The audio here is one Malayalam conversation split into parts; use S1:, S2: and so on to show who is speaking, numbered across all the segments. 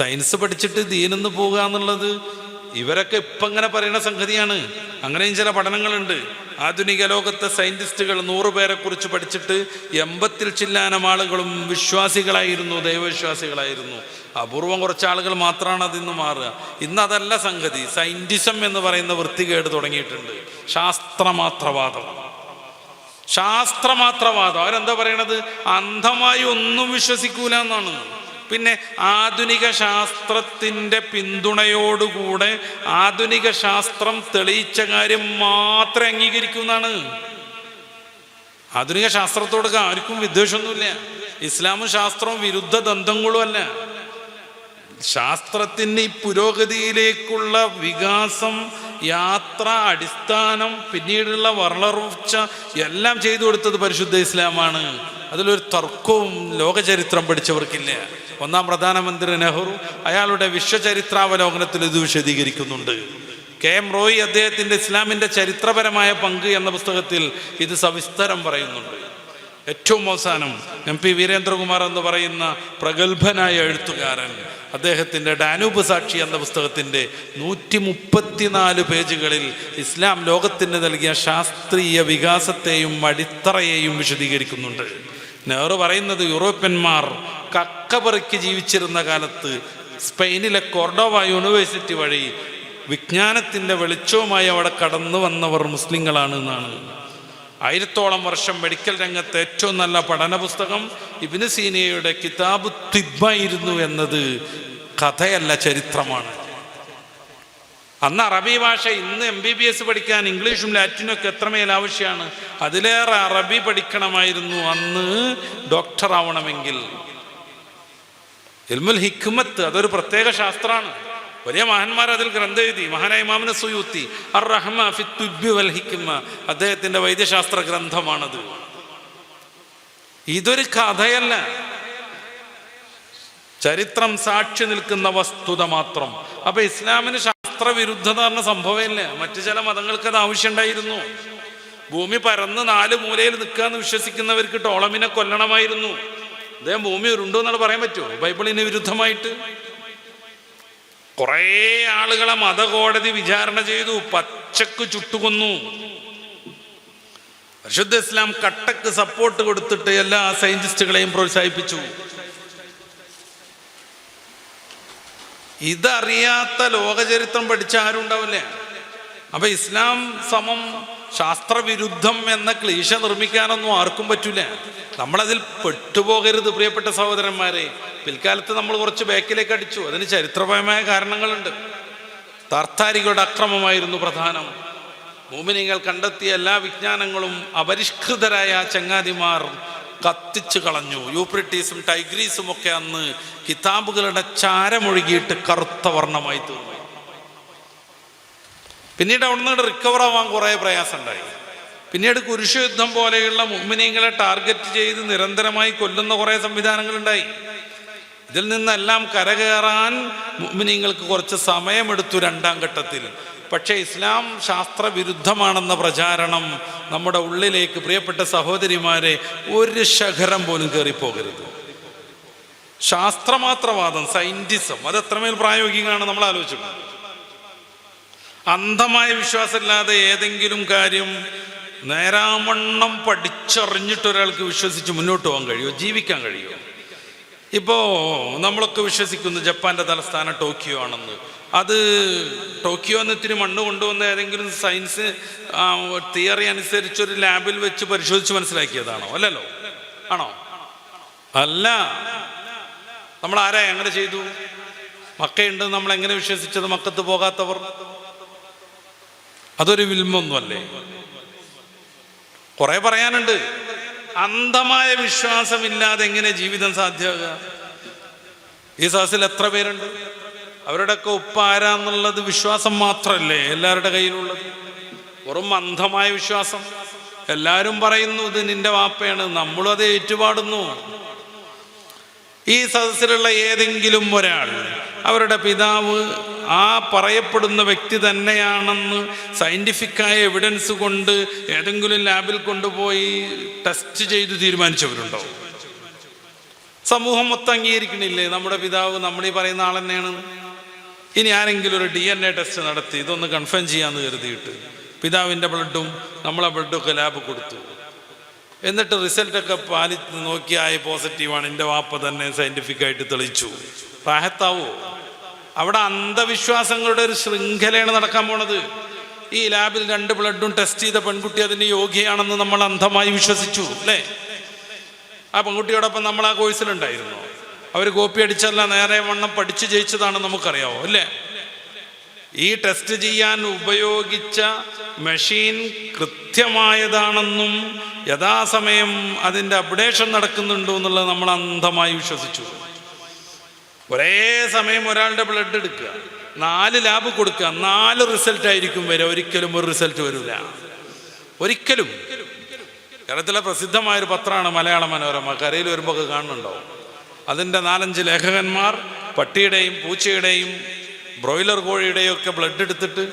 S1: സയൻസ് പഠിച്ചിട്ട് ദീനിന്ന് പോകുക എന്നുള്ളത് ഇവരൊക്കെ ഇപ്പം ഇങ്ങനെ പറയുന്ന സംഗതിയാണ്. അങ്ങനെയും ചില പഠനങ്ങളുണ്ട്. ആധുനിക ലോകത്തെ സയൻറ്റിസ്റ്റുകൾ 100 പേരെ കുറിച്ച് പഠിച്ചിട്ട് 80-ൽ ചില്ലാനം ആളുകളും വിശ്വാസികളായിരുന്നു, ദൈവവിശ്വാസികളായിരുന്നു. അപൂർവം കുറച്ച് ആളുകൾ മാത്രമാണ് അതിന്ന് മാറുക. ഇന്നതല്ല സംഗതി. സയൻറ്റിസം എന്ന് പറയുന്ന വൃത്തികേട് തുടങ്ങിയിട്ടുണ്ട്. ശാസ്ത്രമാത്രവാദം. അവരെന്താ പറയണത്? അന്ധമായി ഒന്നും വിശ്വസിക്കൂല എന്നാണ്. പിന്നെ ആധുനിക ശാസ്ത്രത്തിൻ്റെ പിന്തുണയോടുകൂടെ ആധുനിക ശാസ്ത്രം തെളിയിച്ച കാര്യം മാത്രമേ അംഗീകരിക്കുന്നതാണ്. ആധുനിക ശാസ്ത്രത്തോട് ആർക്കും വിദ്വേഷമൊന്നുമില്ല. ഇസ്ലാമും ശാസ്ത്രവും വിരുദ്ധ ബന്ധങ്ങളും അല്ല. ശാസ്ത്രത്തിൻ്റെ ഈ പുരോഗതിയിലേക്കുള്ള വികാസം, യാത്ര, അടിസ്ഥാനം, പിന്നീടുള്ള വളർച്ച എല്ലാം ചെയ്തു കൊടുത്തത് പരിശുദ്ധ ഇസ്ലാമാണ്. അതിലൊരു തർക്കവും ലോകചരിത്രം പഠിച്ചവർക്കില്ല. 1-ാം പ്രധാനമന്ത്രി നെഹ്റു അയാളുടെ വിശ്വചരിത്രാവലോകനത്തിൽ ഇത് വിശദീകരിക്കുന്നുണ്ട്. KM റോയി അദ്ദേഹത്തിൻ്റെ ഇസ്ലാമിൻ്റെ ചരിത്രപരമായ പങ്ക് എന്ന പുസ്തകത്തിൽ ഇത് സവിസ്തരം പറയുന്നുണ്ട്. ഏറ്റവും അവസാനം MP വീരേന്ദ്രകുമാർ എന്ന് പറയുന്ന പ്രഗത്ഭനായ എഴുത്തുകാരൻ അദ്ദേഹത്തിൻ്റെ ഡാനൂബ് സാക്ഷി എന്ന പുസ്തകത്തിൻ്റെ 134 പേജുകളിൽ ഇസ്ലാം ലോകത്തിന് നൽകിയ ശാസ്ത്രീയ വികാസത്തെയും അടിത്തറയെയും വിശദീകരിക്കുന്നുണ്ട്. നെഹ്റു പറയുന്നത് യൂറോപ്യന്മാർ കക്കപറിക്ക് ജീവിച്ചിരുന്ന കാലത്ത് സ്പെയിനിലെ കോർഡോവ യൂണിവേഴ്സിറ്റി വഴി വിജ്ഞാനത്തിൻ്റെ വെളിച്ചവുമായി അവിടെ കടന്നു വന്നവർ മുസ്ലിങ്ങളാണ് എന്നാണ്. 1000ഓളം വർഷം മെഡിക്കൽ രംഗത്തെ ഏറ്റവും നല്ല പഠന പുസ്തകം ഇബ്നു സീനയുടെ കിതാബ് തിബ്ബായിരുന്നു എന്നത് കഥയല്ല, ചരിത്രമാണ്. അന്ന് അറബി ഭാഷ, ഇന്ന് MBBS പഠിക്കാൻ ഇംഗ്ലീഷും ലാറ്റിനും ഒക്കെ എത്രമേൽ ആവശ്യമാണ്. അതിലേറെ അറബി പഠിക്കണമായിരുന്നു അന്ന് ഡോക്ടർ ആവണമെങ്കിൽ. ഇൽമുൽ ഹിക്മത്ത് അതൊരു പ്രത്യേക ശാസ്ത്രമാണ്. വലിയ മഹാന്മാർ അതിൽ ഗ്രന്ഥം എഴുതി. മഹാനായ ഇമാം സുയൂത്തി അർ-റഹ്മ ഫി തുബ്ബി വൽ ഹിക്മ, അദ്ദേഹത്തിൻ്റെ വൈദ്യശാസ്ത്ര ഗ്രന്ഥമാണത്. ഇതൊരു കഥയല്ല, ചരിത്രം സാക്ഷി നിൽക്കുന്ന വസ്തുത മാത്രം. അപ്പൊ ഇസ്ലാമിന് ശാസ്ത്രവിരുദ്ധത പറഞ്ഞ സംഭവമില്ല. മറ്റു ചില മതങ്ങൾക്ക് അത് ആവശ്യമുണ്ടായിരുന്നു. ഭൂമി പരന്ന് 4 മൂലയിൽ നിൽക്കാന്ന് വിശ്വസിക്കുന്നവർക്ക് ടോളമിനെ കൊല്ലണമായിരുന്നു. അദ്ദേഹം ഭൂമി ഉരുണ്ടു എന്നാണ് പറയാൻ പറ്റുമോ ബൈബിളിന് വിരുദ്ധമായിട്ട്? കുറേ ആളുകളെ മതകോടതി വിചാരണ ചെയ്തു, പച്ചക്ക് ചുട്ടുകൊന്നു. പരിശുദ്ധ ഇസ്ലാം കട്ടക്ക് സപ്പോർട്ട് കൊടുത്തിട്ട് എല്ലാ സയന്റിസ്റ്റുകളെയും പ്രോത്സാഹിപ്പിച്ചു. ഇതറിയാത്ത ലോകചരിത്രം പഠിച്ച ആരും ഉണ്ടാവില്ല. അപ്പൊ ഇസ്ലാം സമം ശാസ്ത്രവിരുദ്ധം എന്ന ക്ലീശ നിർമ്മിക്കാനൊന്നും ആർക്കും പറ്റൂല. നമ്മളതിൽ പെട്ടുപോകരുത് പ്രിയപ്പെട്ട സഹോദരന്മാരെ. പിൽക്കാലത്ത് നമ്മൾ കുറച്ച് ബാക്കിലേക്ക് അടിച്ചു. അതിന് ചരിത്രപരമായ കാരണങ്ങളുണ്ട്. താർത്താരികളുടെ അക്രമമായിരുന്നു പ്രധാനം. മുഅ്മിനീങ്ങൾ കണ്ടെത്തിയ എല്ലാ വിജ്ഞാനങ്ങളും അപരിഷ്കൃതരായ ചങ്ങാതിമാർ കത്തിച്ചു കളഞ്ഞു. യൂഫ്രട്ടീസും ടൈഗ്രീസും ഒക്കെ അന്ന് കിതാബുകളുടെ ചാരമൊഴുകിയിട്ട് കറുത്ത വർണ്ണമായി തീർന്നു. പിന്നീട് അവിടുന്ന് റിക്കവർ ആവാൻ കുറേ പ്രയാസം ഉണ്ടായി. പിന്നീട് കുരിശുയുദ്ധം പോലെയുള്ള മുഅ്മിനീങ്ങളെ ടാർഗറ്റ് ചെയ്ത് നിരന്തരമായി കൊല്ലുന്ന കുറേ സംവിധാനങ്ങളുണ്ടായി. ഇതിൽ നിന്നെല്ലാം കരകയറാൻ മുഅ്മിനീങ്ങൾക്ക് കുറച്ച് സമയമെടുത്തു 2-ാം ഘട്ടത്തിൽ. പക്ഷേ ഇസ്ലാം ശാസ്ത്രവിരുദ്ധമാണെന്ന പ്രചാരണം നമ്മുടെ ഉള്ളിലേക്ക്, പ്രിയപ്പെട്ട സഹോദരിമാരെ, ഒരു ശകരം പോലും കയറിപ്പോകരുത്. ശാസ്ത്രമാത്രവാദം, സയന്റിസം, അത് എത്രമേൽ പ്രായോഗികമാണ് നമ്മൾ ആലോചിക്കുന്നത്. അന്ധമായ വിശ്വാസമില്ലാതെ ഏതെങ്കിലും കാര്യം നേരാവണ്ണം പഠിച്ചറിഞ്ഞിട്ട് ഒരാൾക്ക് വിശ്വസിച്ച് മുന്നോട്ട് പോകാൻ കഴിയുമോ? ജീവിക്കാൻ കഴിയുമോ? ഇപ്പോൾ നമ്മളൊക്കെ വിശ്വസിക്കുന്നു ജപ്പാൻ്റെ തലസ്ഥാനം ടോക്കിയോ ആണെന്ന്. അത് ടോക്കിയോ എന്ന് ഇത്തിരി മണ്ണ് കൊണ്ടുവന്ന ഏതെങ്കിലും സയൻസ് തിയറി അനുസരിച്ചൊരു ലാബിൽ വെച്ച് പരിശോധിച്ച് മനസ്സിലാക്കിയതാണോ? അല്ലല്ലോ. ആണോ? അല്ല. നമ്മൾ ആരാ എങ്ങനെ ചെയ്തു? മക്കയുണ്ട്, നമ്മൾ എങ്ങനെ വിശ്വസിച്ചത്? മക്കത്ത് പോകാത്തവർ, അതൊരു വിൽമൊന്നുമല്ലേ? കുറെ പറയാനുണ്ട്. അന്ധമായ വിശ്വാസമില്ലാതെ എങ്ങനെ ജീവിതം സാധ്യമാകുക? ഈ സദസ്സിൽ എത്ര പേരുണ്ട്? അവരുടെയൊക്കെ ഉപ്പ ആരാന്നുള്ളത് വിശ്വാസം മാത്രമല്ലേ എല്ലാവരുടെ കയ്യിലുള്ളത്? വെറും അന്ധമായ വിശ്വാസം. എല്ലാവരും പറയുന്നു ഇത് നിന്റെ വാപ്പയാണ്, നമ്മളും അത് ഏറ്റുപാടുന്നു. ഈ സദസ്സിലുള്ള ഏതെങ്കിലും ഒരാൾ അവരുടെ പിതാവ് ആ പറയപ്പെടുന്ന വ്യക്തി തന്നെയാണെന്ന് സയന്റിഫിക്കായ എവിഡൻസ് കൊണ്ട് ഏതെങ്കിലും ലാബിൽ കൊണ്ടുപോയി ടെസ്റ്റ് ചെയ്ത് തീരുമാനിച്ചവരുണ്ടോ? സമൂഹം മൊത്തം അംഗീകരിക്കണില്ലേ നമ്മുടെ പിതാവ് നമ്മളീ പറയുന്ന ആൾ തന്നെയാണ്? ഇനി ആരെങ്കിലും ഒരു DNA ടെസ്റ്റ് നടത്തി ഇതൊന്ന് കൺഫേം ചെയ്യാമെന്ന് കരുതിയിട്ട് പിതാവിൻ്റെ ബ്ലഡും നമ്മളെ ബ്ലഡൊക്കെ ലാബ് കൊടുത്തു, എന്നിട്ട് റിസൾട്ടൊക്കെ നോക്കിയായി പോസിറ്റീവാണ്, എൻ്റെ വാപ്പ തന്നെ സയൻറ്റിഫിക്കായിട്ട് തെളിയിച്ചു, റാഹത്താവോ? അവിടെ അന്ധവിശ്വാസങ്ങളുടെ ഒരു ശൃംഖലയാണ് നടക്കാൻ പോണത്. ഈ ലാബിൽ 2 ബ്ലഡും ടെസ്റ്റ് ചെയ്ത പെൺകുട്ടി അതിന് യോഗ്യയാണെന്ന് നമ്മൾ അന്ധമായി വിശ്വസിച്ചു അല്ലേ? ആ പെൺകുട്ടിയോടൊപ്പം നമ്മൾ ആ കോഴ്സിലുണ്ടായിരുന്നു. അവർ കോപ്പി അടിച്ചല്ല, നേരെ വണ്ണം പഠിച്ചു ജയിച്ചതാണ് നമുക്കറിയാവോ അല്ലേ? ഈ ടെസ്റ്റ് ചെയ്യാൻ ഉപയോഗിച്ച മെഷീൻ കൃത്യമായതാണെന്നും യഥാസമയം അതിൻ്റെ അപ്ഡേഷൻ നടക്കുന്നുണ്ടോ എന്നുള്ളത് നമ്മൾ അന്ധമായി വിശ്വസിച്ചു. ഒരേ സമയം ഒരാളുടെ ബ്ലഡ് എടുക്കുക, 4 ലാബ് കൊടുക്കുക, 4 റിസൾട്ട് ആയിരിക്കും വരിക. ഒരിക്കലും ഒരു റിസൾട്ട് വരില്ല, ഒരിക്കലും. കേരളത്തിലെ പ്രസിദ്ധമായൊരു പത്രമാണ് മലയാള മനോരമ. കരയിൽ വരുമ്പോൾ ഒക്കെ കാണുന്നുണ്ടാവും. അതിൻ്റെ 4-5 ലേഖകന്മാർ പട്ടിയുടെയും പൂച്ചയുടെയും ബ്രോയിലർ കോഴിയുടെയും ഒക്കെ ബ്ലഡ് എടുത്തിട്ട്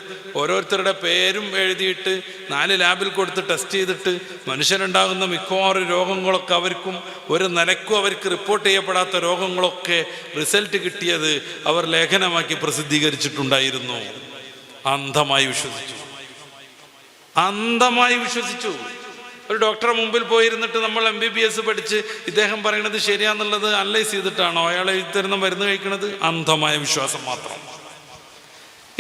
S1: ഓരോരുത്തരുടെ പേരും എഴുതിയിട്ട് 4 ലാബിൽ കൊടുത്ത് ടെസ്റ്റ് ചെയ്തിട്ട് മനുഷ്യനുണ്ടാകുന്ന മിക്കവാറും രോഗങ്ങളൊക്കെ അവർക്കും ഒരു നിലക്കും അവർക്ക് റിപ്പോർട്ട് ചെയ്യപ്പെടാത്ത രോഗങ്ങളൊക്കെ റിസൾട്ട് കിട്ടിയത് അവർ ലേഖനമാക്കി പ്രസിദ്ധീകരിച്ചിട്ടുണ്ടായിരുന്നു. അന്ധമായി വിശ്വസിച്ചു. ഒരു ഡോക്ടറെ മുമ്പിൽ പോയിരുന്നിട്ട് നമ്മൾ MBBS പഠിച്ച് ഇദ്ദേഹം പറയണത് ശരിയാന്നുള്ളത് അനലൈസ് ചെയ്തിട്ടാണോ അയാൾ എഴുതിത്തരുന്ന മരുന്ന് കഴിക്കുന്നത്? അന്ധമായ വിശ്വാസം മാത്രം.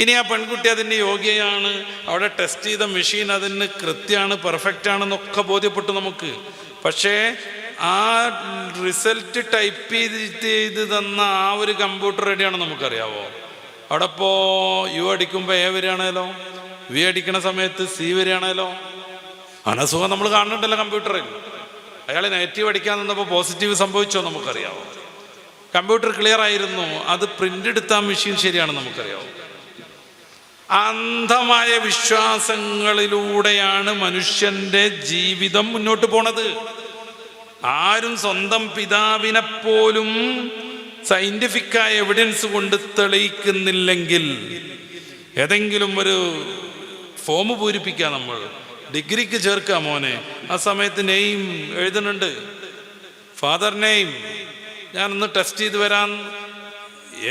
S1: ഇനി ആ പെൺകുട്ടി അതിന് യോഗ്യയാണ്, അവിടെ ടെസ്റ്റ് ചെയ്ത മെഷീൻ അതിന് കൃത്യമാണ്, പെർഫെക്റ്റ് ആണെന്നൊക്കെ ബോധ്യപ്പെട്ടു നമുക്ക്. പക്ഷേ ആ റിസൾട്ട് ടൈപ്പ് ചെയ്ത് തന്ന ആ ഒരു കമ്പ്യൂട്ടർ റെഡിയാണെന്ന് നമുക്കറിയാവോ? അവിടെ ഇപ്പോൾ U അടിക്കുമ്പോൾ A വരികയാണല്ലോ, V അടിക്കണ സമയത്ത് C വരികയാണല്ലോ. അനസുഖം നമ്മൾ കാണുന്നുണ്ടല്ലോ കമ്പ്യൂട്ടറിൽ. അയാൾ നെഗറ്റീവ് അടിക്കാൻ നിന്നപ്പോൾ പോസിറ്റീവ് സംഭവിച്ചോ നമുക്കറിയാവോ? കമ്പ്യൂട്ടർ ക്ലിയർ ആയിരുന്നു, അത് പ്രിന്റ് എടുത്ത മെഷീൻ ശരിയാണെന്ന് നമുക്കറിയാവോ? അന്ധമായ വിശ്വാസങ്ങളിലൂടെയാണ് മനുഷ്യന്റെ ജീവിതം മുന്നോട്ട് പോണത്. ആരും സ്വന്തം പിതാവിനെ പോലും സയന്റിഫിക്കായ എവിഡൻസ് കൊണ്ട് തെളിയിക്കുന്നില്ലെങ്കിൽ ഏതെങ്കിലും ഒരു ഫോം പൂരിപ്പിക്കുക, നമ്മൾ ഡിഗ്രിക്ക് ചേർക്കുക മോനെ, ആ സമയത്ത് നെയിം എഴുതുന്നുണ്ട്, ഫാദർ നെയിം, ഞാനൊന്ന് ടെസ്റ്റ് ചെയ്ത് വരാൻ.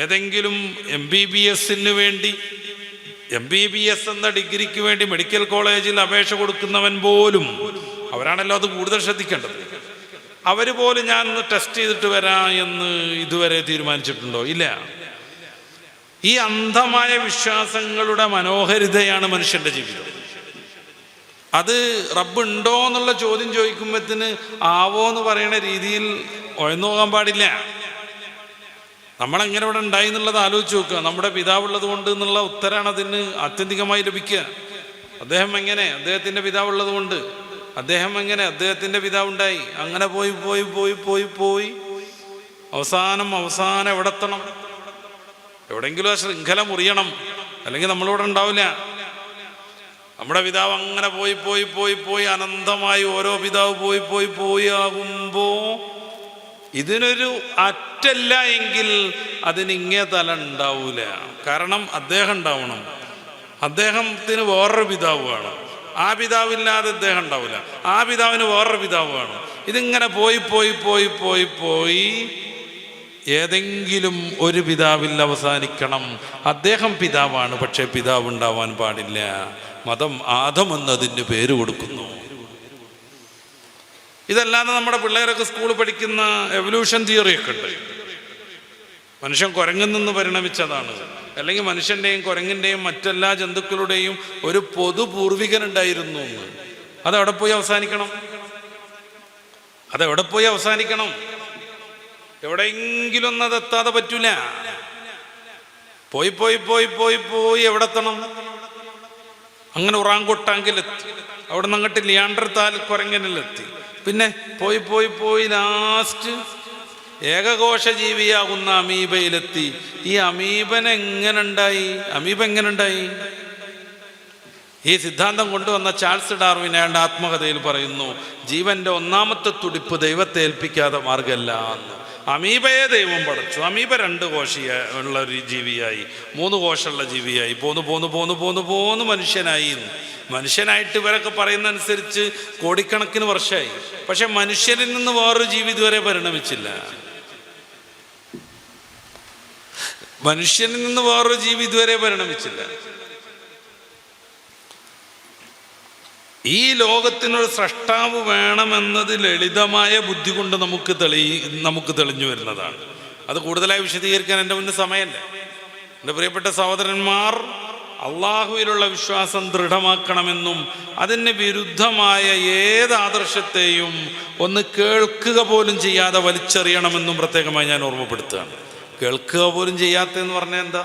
S1: ഏതെങ്കിലും MBBSന് വേണ്ടി, MBBS എന്ന ഡിഗ്രിക്ക് വേണ്ടി മെഡിക്കൽ കോളേജിൽ അപേക്ഷ കൊടുക്കുന്നവൻ പോലും, അവരാണല്ലോ അത് കൂടുതൽ ശ്രദ്ധിക്കേണ്ടത്, അവർ പോലും ഞാനൊന്ന് ടെസ്റ്റ് ചെയ്തിട്ട് വരാം എന്ന് ഇതുവരെ തീരുമാനിച്ചിട്ടുണ്ടോ? ഇല്ല. ഈ അന്ധമായ വിശ്വാസങ്ങളുടെ മനോഹരിതയാണ് മനുഷ്യന്റെ ജീവിതം. അത് റബ്ബ് ഉണ്ടോ എന്നുള്ള ചോദ്യം ചോദിക്കുമ്പോഴത്തിന് ആവോ എന്ന് പറയുന്ന രീതിയിൽ ഒഴന്നു പോകാൻ പാടില്ല. നമ്മളെങ്ങനെ ഇവിടെ ഉണ്ടായി എന്നുള്ളത് ആലോചിച്ച് നോക്കുക. നമ്മുടെ പിതാവുള്ളത് കൊണ്ട് എന്നുള്ള ഉത്തരമാണ് അതിന് ആത്യന്തികമായി ലഭിക്കുക. അദ്ദേഹം എങ്ങനെ, അദ്ദേഹത്തിൻ്റെ പിതാവുള്ളത് കൊണ്ട്, അദ്ദേഹം എങ്ങനെ, അദ്ദേഹത്തിൻ്റെ പിതാവുണ്ടായി. അങ്ങനെ പോയി പോയി പോയി പോയി പോയി അവസാനം എവിടെത്തണം? എവിടെയെങ്കിലും ആ ശൃംഖല മുറിയണം, അല്ലെങ്കിൽ നമ്മളിവിടെ ഉണ്ടാവില്ല. നമ്മുടെ പിതാവ് അങ്ങനെ പോയി പോയി പോയി പോയി അനന്തമായി ഓരോ പിതാവ് പോയി പോയി പോയി ആകുമ്പോൾ ഇതിനൊരു അറ്റല്ല എങ്കിൽ അതിനിങ്ങേ തല ഉണ്ടാവൂല. കാരണം അദ്ദേഹം ഉണ്ടാവണം, അദ്ദേഹത്തിന് വേറൊരു പിതാവ് വേണം, ആ പിതാവില്ലാതെ അദ്ദേഹം ഉണ്ടാവില്ല, ആ പിതാവിന് വേറൊരു പിതാവ് വേണം. ഇതിങ്ങനെ പോയി പോയി പോയി പോയി പോയി ഏതെങ്കിലും ഒരു പിതാവിൽ അവസാനിക്കണം. അദ്ദേഹം പിതാവാണ്, പക്ഷേ പിതാവ് ഉണ്ടാവാൻ പാടില്ല. മതം ആദം എന്നതിന് പേര് കൊടുക്കുന്നു. ഇതല്ലാതെ നമ്മുടെ പിള്ളേരൊക്കെ സ്കൂളിൽ പഠിക്കുന്ന എവല്യൂഷൻ തിയറിയൊക്കെ ഉണ്ട്. മനുഷ്യൻ കുരങ്ങിൽ നിന്ന് പരിണമിച്ചതാണ്, അല്ലെങ്കിൽ മനുഷ്യൻ്റെയും കുരങ്ങിൻ്റെയും മറ്റെല്ലാ ജന്തുക്കളുടെയും ഒരു പൊതു പൂർവികനുണ്ടായിരുന്നു എന്ന്. അതെവിടെ പോയി അവസാനിക്കണം? എവിടെയെങ്കിലും ഒന്നും അതെത്താതെ പറ്റൂല. പോയി പോയി പോയി പോയി പോയി എവിടെത്തണം? അങ്ങനെ ഉറാങ്കുട്ടാങ്കിലെത്തി, അവിടെ നിന്ന് അങ്ങോട്ട് ലിയാണ്ടർതാൽ കുരങ്ങനിലെത്തി, പിന്നെ പോയി പോയി പോയി ലാസ്റ്റ് ഏകകോശ ജീവിയാകുന്ന അമീബയിലെത്തി. ഈ അമീബ എങ്ങനെ ഉണ്ടായി? ഈ സിദ്ധാന്തം കൊണ്ടുവന്ന ചാൾസ് ഡാർവിൻ അയാളുടെ ആത്മകഥയിൽ പറയുന്നു, ജീവന്റെ ഒന്നാമത്തെ തുടിപ്പ് ദൈവത്തെ ഏൽപ്പിക്കാതെ മാർഗമല്ല എന്ന്. അമീബയെ ദൈവം പടച്ചു. അമീബ 2 കോശിയ ഉള്ള ഒരു ജീവിയായി, 3 കോശമുള്ള ജീവിയായി, പോന്ന് മനുഷ്യനായി. മനുഷ്യനായിട്ട് ഇവരൊക്കെ പറയുന്ന അനുസരിച്ച് കോടിക്കണക്കിന് വർഷമായി. പക്ഷെ മനുഷ്യനിൽ നിന്ന് വേറൊരു ജീവി ഇതുവരെ പരിണമിച്ചില്ല. മനുഷ്യനിൽ നിന്ന് വേറൊരു ജീവി ഇതുവരെ പരിണമിച്ചില്ല. ഈ ലോകത്തിനൊരു സ്രഷ്ടാവ് വേണമെന്നത് ലളിതമായ ബുദ്ധി കൊണ്ട് നമുക്ക് തെളിഞ്ഞു വരുന്നതാണ്. അത് കൂടുതലായി വിശദീകരിക്കാൻ എൻ്റെ മുന്നിൽ സമയമല്ല. എൻ്റെ പ്രിയപ്പെട്ട സഹോദരന്മാർ, അള്ളാഹുവിലുള്ള വിശ്വാസം ദൃഢമാക്കണമെന്നും അതിന് വിരുദ്ധമായ ഏത് ആദർശത്തെയും ഒന്ന് കേൾക്കുക പോലും ചെയ്യാതെ വലിച്ചെറിയണമെന്നും പ്രത്യേകമായി ഞാൻ ഓർമ്മപ്പെടുത്തുകയാണ്. കേൾക്കുക പോലും ചെയ്യാത്തതെന്ന് പറഞ്ഞാൽ എന്താ?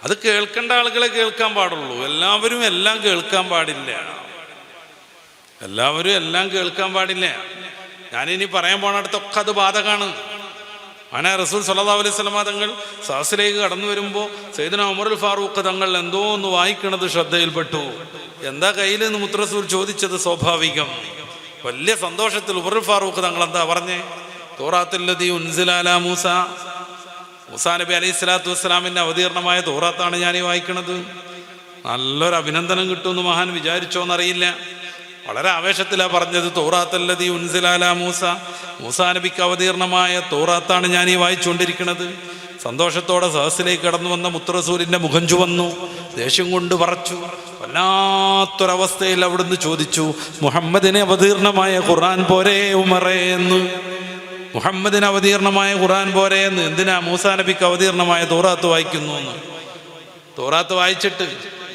S1: അത് കേൾക്കേണ്ട ആളുകളെ കേൾക്കാൻ പാടുള്ളൂ. എല്ലാവരും എല്ലാം കേൾക്കാൻ പാടില്ല. ഞാനിനി പറയാൻ പോണടുത്തൊക്കെ അത് ബാധകമാണ്. റസൂൽ സല്ലല്ലാഹു അലൈഹി വസല്ലം തങ്ങൾ സദസ്സിലേക്ക് കടന്നു വരുമ്പോൾ സയ്യിദുനാ ഉമറുൽ ഫാറൂഖ് തങ്ങൾ എന്തോ ഒന്ന് വായിക്കണത് ശ്രദ്ധയിൽപ്പെട്ടു. എന്താ കയ്യിൽ നിന്ന് മുത്തറസൂൽ ചോദിച്ചത് സ്വാഭാവികം. വലിയ സന്തോഷത്തിൽ ഉമറുൽ ഫാറൂഖ് തങ്ങൾ എന്താ പറഞ്ഞേ? തൗറാത്തുല്ലദീ ഉൻസില അലാ മൂസാ നബി അലൈഹി സ്വലാത്തു വസ്സലാമിൻ്റെ അവതീർണമായ തൗറാത്താണ് ഞാൻ ഈ വായിക്കണത്. നല്ലൊരു അഭിനന്ദനം കിട്ടുമെന്ന് മഹാൻ വിചാരിച്ചോന്നറിയില്ല. വളരെ ആവേശത്തിലാണ് പറഞ്ഞത്. തൗറാത്തുല്ലദീ ഉൻസില അലാ മൂസാ നബിക്ക് അവതീർണമായ തൗറാത്താണ് ഞാൻ ഈ വായിച്ചുകൊണ്ടിരിക്കുന്നത്. സന്തോഷത്തോടെ സദസ്സിലേക്ക് കടന്നു വന്ന മുത്തറസൂലിൻ്റെ മുഖം ചുവന്നു, ദേഷ്യം കൊണ്ട് പറച്ചു. വല്ലാത്തൊരവസ്ഥയിൽ അവിടുന്ന് ചോദിച്ചു, മുഹമ്മദിന് അവതീർണമായ ഖുർആൻ പോരേ ഉമറേ എന്ന്? മുഹമ്മദിന് അവതീർണമായ ഖുർആൻ പോരേ എന്ന്? എന്തിനാ മൂസാ നബിക്ക് അവതീർണമായ തൗറാത്ത് വായിക്കുന്നു എന്ന്? തൗറാത്ത് വായിച്ചിട്ട്,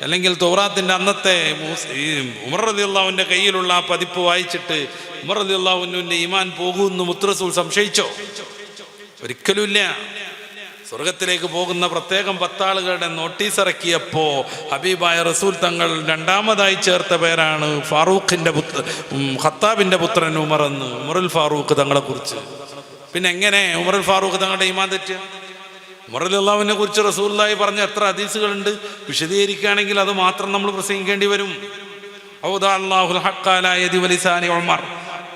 S1: അല്ലെങ്കിൽ തൗറാത്തിൻ്റെ അന്നത്തെ ഉമർ റളിയല്ലാഹുവിൻ്റെ കയ്യിലുള്ള ആ പതിപ്പ് വായിച്ചിട്ട് ഉമർ റളിയല്ലാഹുവിൻ്റെ ഈമാൻ പോകുമെന്ന് മുത്തറസൂൽ സംശയിച്ചോ? ഒരിക്കലുമില്ല. സ്വർഗത്തിലേക്ക് പോകുന്ന പ്രത്യേകം 10 ആളുകളുടെ നോട്ടീസ് ഇറക്കിയപ്പോൾ ഹബീബായ റസൂൽ തങ്ങൾ രണ്ടാമതായി ചേർത്ത പേരാണ് ഖത്താബിൻ്റെ പുത്രൻ ഉമർ എന്ന്, ഉമറുൽ ഫാറൂഖ് തങ്ങളെ കുറിച്ച്. പിന്നെ എങ്ങനെ ഉമറുൽ ഫാറൂഖ് തങ്ങളുടെ ഈമാൻ തെറ്റുക? ഉമർ റളിയല്ലാഹുവിനെ കുറിച്ച് റസൂലുള്ളാഹി പറഞ്ഞ എത്ര ഹദീസുകളുണ്ട്. വിശദീകരിക്കുകയാണെങ്കിൽ അത് മാത്രം നമ്മൾ പ്രസംഗിക്കേണ്ടി വരും.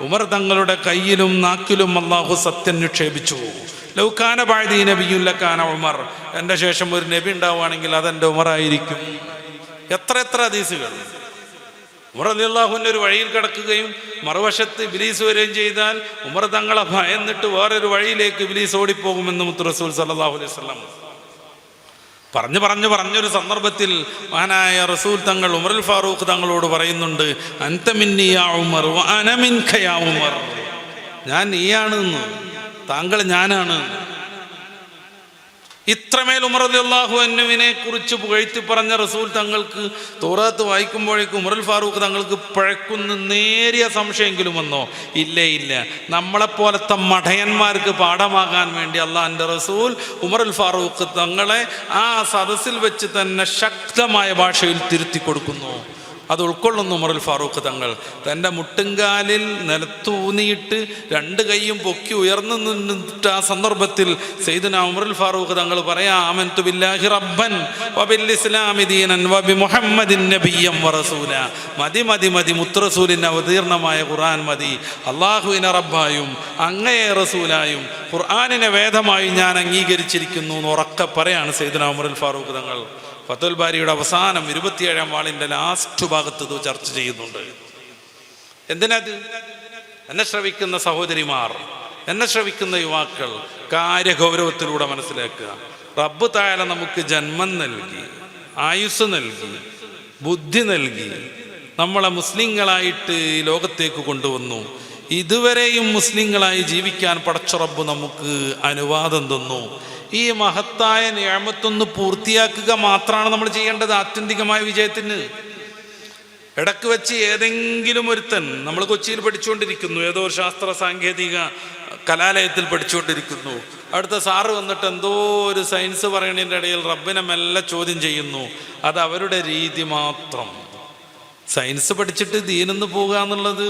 S1: ഉമർ തങ്ങളുടെ കയ്യിലും നാക്കിലും അല്ലാഹു സത്യം നിക്ഷേപിച്ചു. ലൗകാന ബഅദീ നബിയ്യുൻ ലകാന ഉമർ. എൻ്റെ ശേഷം ഒരു നബി ഉണ്ടാവുകയാണെങ്കിൽ അതെൻ്റെ ഉമറായിരിക്കും. എത്ര ഹദീസുകൾ. ഉമർ റളിയല്ലാഹുവിൻ്റെ ഒരു വഴിയിൽ കിടക്കുകയും മറുവശത്ത് ഇബ്ലീസ് വരികയും ചെയ്താൽ ഉമർ തങ്ങളെ ഭയന്നിട്ട് വേറൊരു വഴിയിലേക്ക് ഇബ്ലീസ് ഓടിപ്പോകുമെന്ന് മുത്ത് റസൂൽ സല്ലല്ലാഹു അലൈഹി വസല്ലം പറഞ്ഞൊരു സന്ദർഭത്തിൽ മഹാനായ റസൂൽ തങ്ങൾ ഉമറുൽ ഫാറൂഖ് തങ്ങളോട് പറയുന്നുണ്ട്, അൻത മിന്നി യാ ഉമർ വ അന മിൻക യാ ഉമർ. ഞാൻ നീയാണെന്ന്, താങ്കൾ ഞാനാണ്. ഇത്രമേൽ ഉമർ റളിയല്ലാഹു അൻഹുവിനെ കുറിച്ച് പുകഴ്ത്തി പറഞ്ഞ റസൂൽ തങ്ങൾക്ക് തൗറാത്ത് വായിക്കുമ്പോഴേക്കും ഉമറുൽ ഫാറൂഖ് തങ്ങൾക്ക് പഴക്കുന്ന നേരിയ സംശയമെങ്കിലും വന്നോ? ഇല്ല. നമ്മളെപ്പോലത്തെ മഠയന്മാർക്ക് പാഠമാകാൻ വേണ്ടി അള്ളാഹിൻ്റെ റസൂൽ ഉമറുൽ ഫാറൂഖ് തങ്ങളെ ആ സദസ്സിൽ വെച്ച് തന്നെ ശക്തമായ ഭാഷയിൽ തിരുത്തി കൊടുക്കുന്നു. അത് ഉൾക്കൊള്ളുന്നു ഉമറുൽ ഫാറൂഖ് തങ്ങൾ. തൻ്റെ മുട്ടുംകാലിൽ നിലത്തൂന്നിയിട്ട് 2 കൈയും പൊക്കി ഉയർന്നു നിന്നിട്ട് ആ സന്ദർഭത്തിൽ സയ്യിദുനാ ഉമറുൽ ഫാറൂഖ് തങ്ങൾ പറയാം, ആമൻതു ബില്ലാഹി റബ്ബൻ വബിൽ ഇസ്ലാമി ദീനൻ വബി മുഹമ്മദിൻ നബിയ്യം വറസൂല. മതി മുത്തറസൂലിന് അവതീർണമായ ഖുർആൻ മതി. അള്ളാഹുവിനെ റബ്ബായും അങ്ങയെ റസൂലായും ഖുർആനിനെ വേദമായും ഞാൻ അംഗീകരിച്ചിരിക്കുന്നു എന്ന് ഉറക്കെ പറയാണ് സയ്യിദുനാ ഉമറുൽ ഫാറൂഖ് തങ്ങൾ. ഫത്തുൽ ബാരിയുടെ അവസാനം 27-ാം വാളിൻ്റെ ലാസ്റ്റ് ഭാഗത്ത് ഇത് ചർച്ച ചെയ്യുന്നുണ്ട്. എന്തിനത്? എന്നെ ശ്രവിക്കുന്ന സഹോദരിമാർ, എന്നെ ശ്രവിക്കുന്ന യുവാക്കൾ കാര്യഗൗരവത്തിലൂടെ മനസ്സിലാക്കുക. റബ്ബ് തആല നമുക്ക് ജന്മം നൽകി, ആയുസ് നൽകി, ബുദ്ധി നൽകി, നമ്മളെ മുസ്ലിങ്ങളായിട്ട് ലോകത്തേക്ക് കൊണ്ടുവന്നു. ഇതുവരെയും മുസ്ലിങ്ങളായി ജീവിക്കാൻ പടച്ച റബ്ബ് നമുക്ക് അനുവാദം തന്നു. ഈ മഹത്തായ നിഅമത്തൊന്ന് പൂർത്തിയാക്കുക മാത്രമാണ് നമ്മൾ ചെയ്യേണ്ടത് ആത്യന്തികമായ വിജയത്തിന്. ഇടക്ക് വെച്ച് ഏതെങ്കിലും ഒരുത്തൻ, നമ്മൾ കൊച്ചിയിൽ പഠിച്ചുകൊണ്ടിരിക്കുന്നു, ഏതോ ഒരു ശാസ്ത്ര സാങ്കേതിക കലാലയത്തിൽ പഠിച്ചുകൊണ്ടിരിക്കുന്നു, അടുത്ത സാറ് വന്നിട്ട് എന്തോ ഒരു സയൻസ് പറയണതിൻ്റെ ഇടയിൽ റബ്ബിനെ മെല്ലെ ചോദ്യം ചെയ്യുന്നു. അത് അവരുടെ രീതി മാത്രം. സയൻസ് പഠിച്ചിട്ട് ദീനെന്ന് പോകുക എന്നുള്ളത്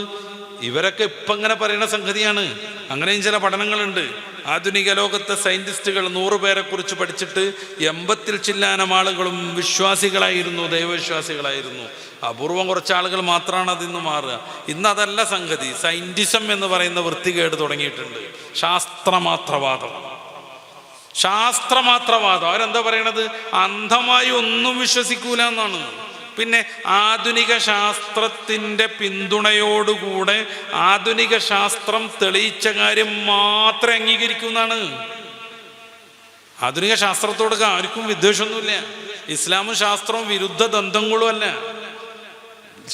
S1: ഇവരൊക്കെ ഇപ്പം ഇങ്ങനെ പറയുന്ന സംഗതിയാണ്. അങ്ങനെയും ചില പഠനങ്ങളുണ്ട്. ആധുനിക ലോകത്തെ സയൻറ്റിസ്റ്റുകൾ 100 പേരെ കുറിച്ച് പഠിച്ചിട്ട് 80-ൽ ചില്ലാനം ആളുകളും വിശ്വാസികളായിരുന്നു, ദൈവവിശ്വാസികളായിരുന്നു. അപൂർവം കുറച്ച് ആളുകൾ മാത്രമാണ് അതിന്ന് മാറുക. ഇന്നതല്ല സംഗതി. സയൻറ്റിസം എന്ന് പറയുന്ന വൃത്തികേട് തുടങ്ങിയിട്ടുണ്ട്. ശാസ്ത്രമാത്രവാദം. അവരെന്താ പറയണത്? അന്ധമായി ഒന്നും വിശ്വസിക്കൂല എന്നാണ്. പിന്നെ ആധുനിക ശാസ്ത്രത്തിൻ്റെ പിന്തുണയോടുകൂടെ ആധുനിക ശാസ്ത്രം തെളിയിച്ച കാര്യം മാത്രമേ അംഗീകരിക്കൂ എന്നാണ്. ആധുനിക ശാസ്ത്രത്തോട് ആർക്കും വിദ്വേഷമൊന്നുമില്ല. ഇസ്ലാമും ശാസ്ത്രവും വിരുദ്ധ ബന്ധങ്ങളും അല്ല.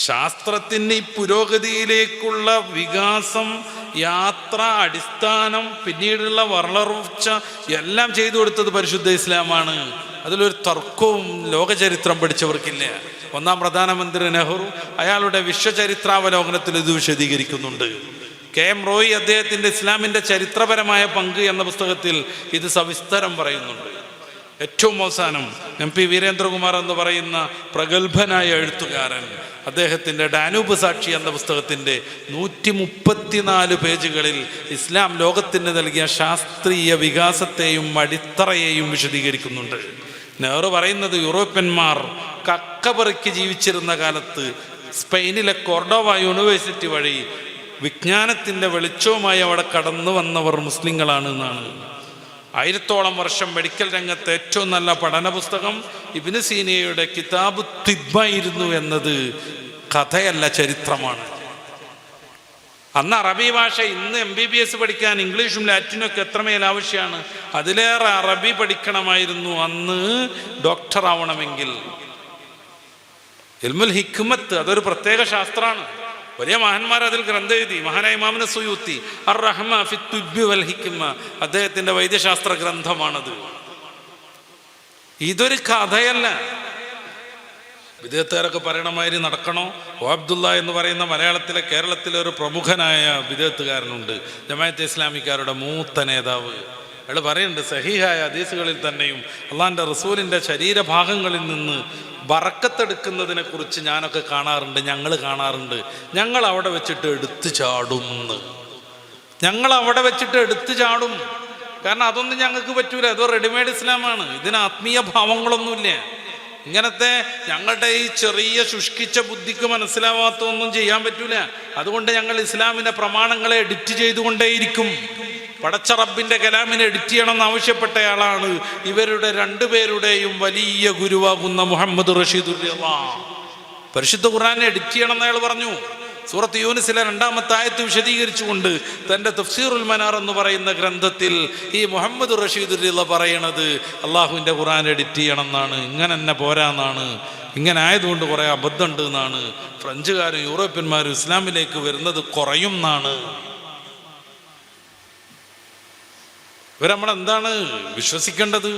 S1: ശാസ്ത്രത്തിന് ഈ പുരോഗതിയിലേക്കുള്ള വികാസം, യാത്ര, അടിസ്ഥാനം, പിന്നീടുള്ള വളർച്ച എല്ലാം ചെയ്തു കൊടുത്തത് പരിശുദ്ധ ഇസ്ലാമാണ്. അതിലൊരു തർക്കവും ലോകചരിത്രം പഠിച്ചവർക്കില്ല. ഒന്നാം പ്രധാനമന്ത്രി നെഹ്റു അയാളുടെ വിശ്വചരിത്രാവലോകനത്തിൽ ഇത് വിശദീകരിക്കുന്നുണ്ട്. KM റോയി അദ്ദേഹത്തിൻ്റെ ഇസ്ലാമിൻ്റെ ചരിത്രപരമായ പങ്ക് എന്ന പുസ്തകത്തിൽ ഇത് സവിസ്തരം പറയുന്നുണ്ട്. ഏറ്റവും അവസാനം MP വീരേന്ദ്രകുമാർ എന്ന് പറയുന്ന പ്രഗത്ഭനായ എഴുത്തുകാരൻ അദ്ദേഹത്തിൻ്റെ ഡാനൂബ് സാക്ഷി എന്ന പുസ്തകത്തിൻ്റെ 134 പേജുകളിൽ ഇസ്ലാം ലോകത്തിന് നൽകിയ ശാസ്ത്രീയ വികാസത്തെയും അടിത്തറയെയും വിശദീകരിക്കുന്നുണ്ട്. നെഹ്റു പറയുന്നത് യൂറോപ്യന്മാർ കക്കപറിക്ക് ജീവിച്ചിരുന്ന കാലത്ത് സ്പെയിനിലെ കോർഡോവ യൂണിവേഴ്സിറ്റി വഴി വിജ്ഞാനത്തിൻ്റെ വെളിച്ചവുമായി അവിടെ കടന്നു വന്നവർ മുസ്ലിങ്ങളാണ് എന്നാണ്. 1000ഓളം വർഷം മെഡിക്കൽ രംഗത്ത് ഏറ്റവും നല്ല പഠന പുസ്തകം ഇബ്നു സീനയുടെ കിതാബ് തിബ്ബായിരുന്നു എന്നത് കഥയല്ല, ചരിത്രമാണ്. അന്ന് അറബി ഭാഷ, ഇന്ന് MBBS പഠിക്കാൻ ഇംഗ്ലീഷും ലാറ്റിനും ഒക്കെ എത്രമേൽ ആവശ്യമാണ്. അതിലേറെ അറബി പഠിക്കണമായിരുന്നു അന്ന് ഡോക്ടർ ആവണമെങ്കിൽ. ഇൽമുൽ ഹിക്മത്ത് അതൊരു പ്രത്യേക ശാസ്ത്രമാണ്. വലിയ മഹാന്മാർ അതിൽ ഗ്രന്ഥം എഴുതി. മഹാനായ ഇമാം സുയൂത്തി അർ-റഹ്മ ഫി തുബ്ബി വൽ ഹിക്മ, അദ്ദേഹത്തിൻ്റെ വൈദ്യശാസ്ത്ര ഗ്രന്ഥമാണത്. ഇതൊരു കഥയല്ല. വിദേഹത്തുകാരൊക്കെ പറയണമാതിരി നടക്കണോ? അബ്ദുള്ള എന്ന് പറയുന്ന മലയാളത്തിലെ, കേരളത്തിലെ ഒരു പ്രമുഖനായ വിദേഹത്തുകാരനുണ്ട്, ജമാഅത്തെ ഇസ്ലാമിക്കാരുടെ മൂത്ത നേതാവ്. അയാൾ പറയുന്നുണ്ട്, സഹീഹായ ഹദീസുകളിൽ തന്നെയും അള്ളാഹിൻ്റെ റസൂലിൻ്റെ ശരീരഭാഗങ്ങളിൽ നിന്ന് ബറക്കത്തെടുക്കുന്നതിനെ കുറിച്ച് ഞാനൊക്കെ കാണാറുണ്ട്, ഞങ്ങൾ കാണാറുണ്ട്. ഞങ്ങൾ അവിടെ വെച്ചിട്ട് എടുത്തു ചാടും. കാരണം അതൊന്നും ഞങ്ങൾക്ക് പറ്റൂല. അത് റെഡിമെയ്ഡ് ഇസ്ലാമാണ്. ഇതിന് ആത്മീയ ഭാവങ്ങളൊന്നുമില്ല. ഇങ്ങനത്തെ ഞങ്ങളുടെ ഈ ചെറിയ ശുഷ്കിച്ച ബുദ്ധിക്ക് മനസ്സിലാവാത്തൊന്നും ചെയ്യാൻ പറ്റൂല. അതുകൊണ്ട് ഞങ്ങൾ ഇസ്ലാമിൻ്റെ പ്രമാണങ്ങളെ എഡിറ്റ് ചെയ്തുകൊണ്ടേയിരിക്കും. പടച്ച റബ്ബിൻ്റെ കലാമിനെ എഡിറ്റ് ചെയ്യണമെന്ന് ആവശ്യപ്പെട്ടയാളാണ് ഇവരുടെ രണ്ടുപേരുടെയും വലിയ ഗുരുവാകുന്ന മുഹമ്മദ് റഷീദുർ റിളാ. പരിശുദ്ധ ഖുർആനെ എഡിറ്റ് ചെയ്യണമെന്ന് അയാൾ പറഞ്ഞു. സൂറത്ത് യൂനിസിലെ 2ാമത്തെ ആയത്ത് വിശദീകരിച്ചുകൊണ്ട് തൻ്റെ തഫ്സീറുൽ മനാർ എന്ന് പറയുന്ന ഗ്രന്ഥത്തിൽ ഈ മുഹമ്മദ് റഷീദുർ റിളാ പറയണത് അള്ളാഹുവിൻ്റെ ഖുർആൻ എഡിറ്റ് ചെയ്യണം എന്നാണ്, ഇങ്ങനെ തന്നെ പോരാന്നാണ്, ഇങ്ങനെ ആയതുകൊണ്ട് കുറേ അബദ്ധമുണ്ട് എന്നാണ്, ഫ്രഞ്ചുകാരും യൂറോപ്യന്മാരും ഇസ്ലാമിലേക്ക് വരുന്നത് കുറയും എന്നാണ്. ഇവരമ്മളെന്താണ് വിശ്വസിക്കേണ്ടത്?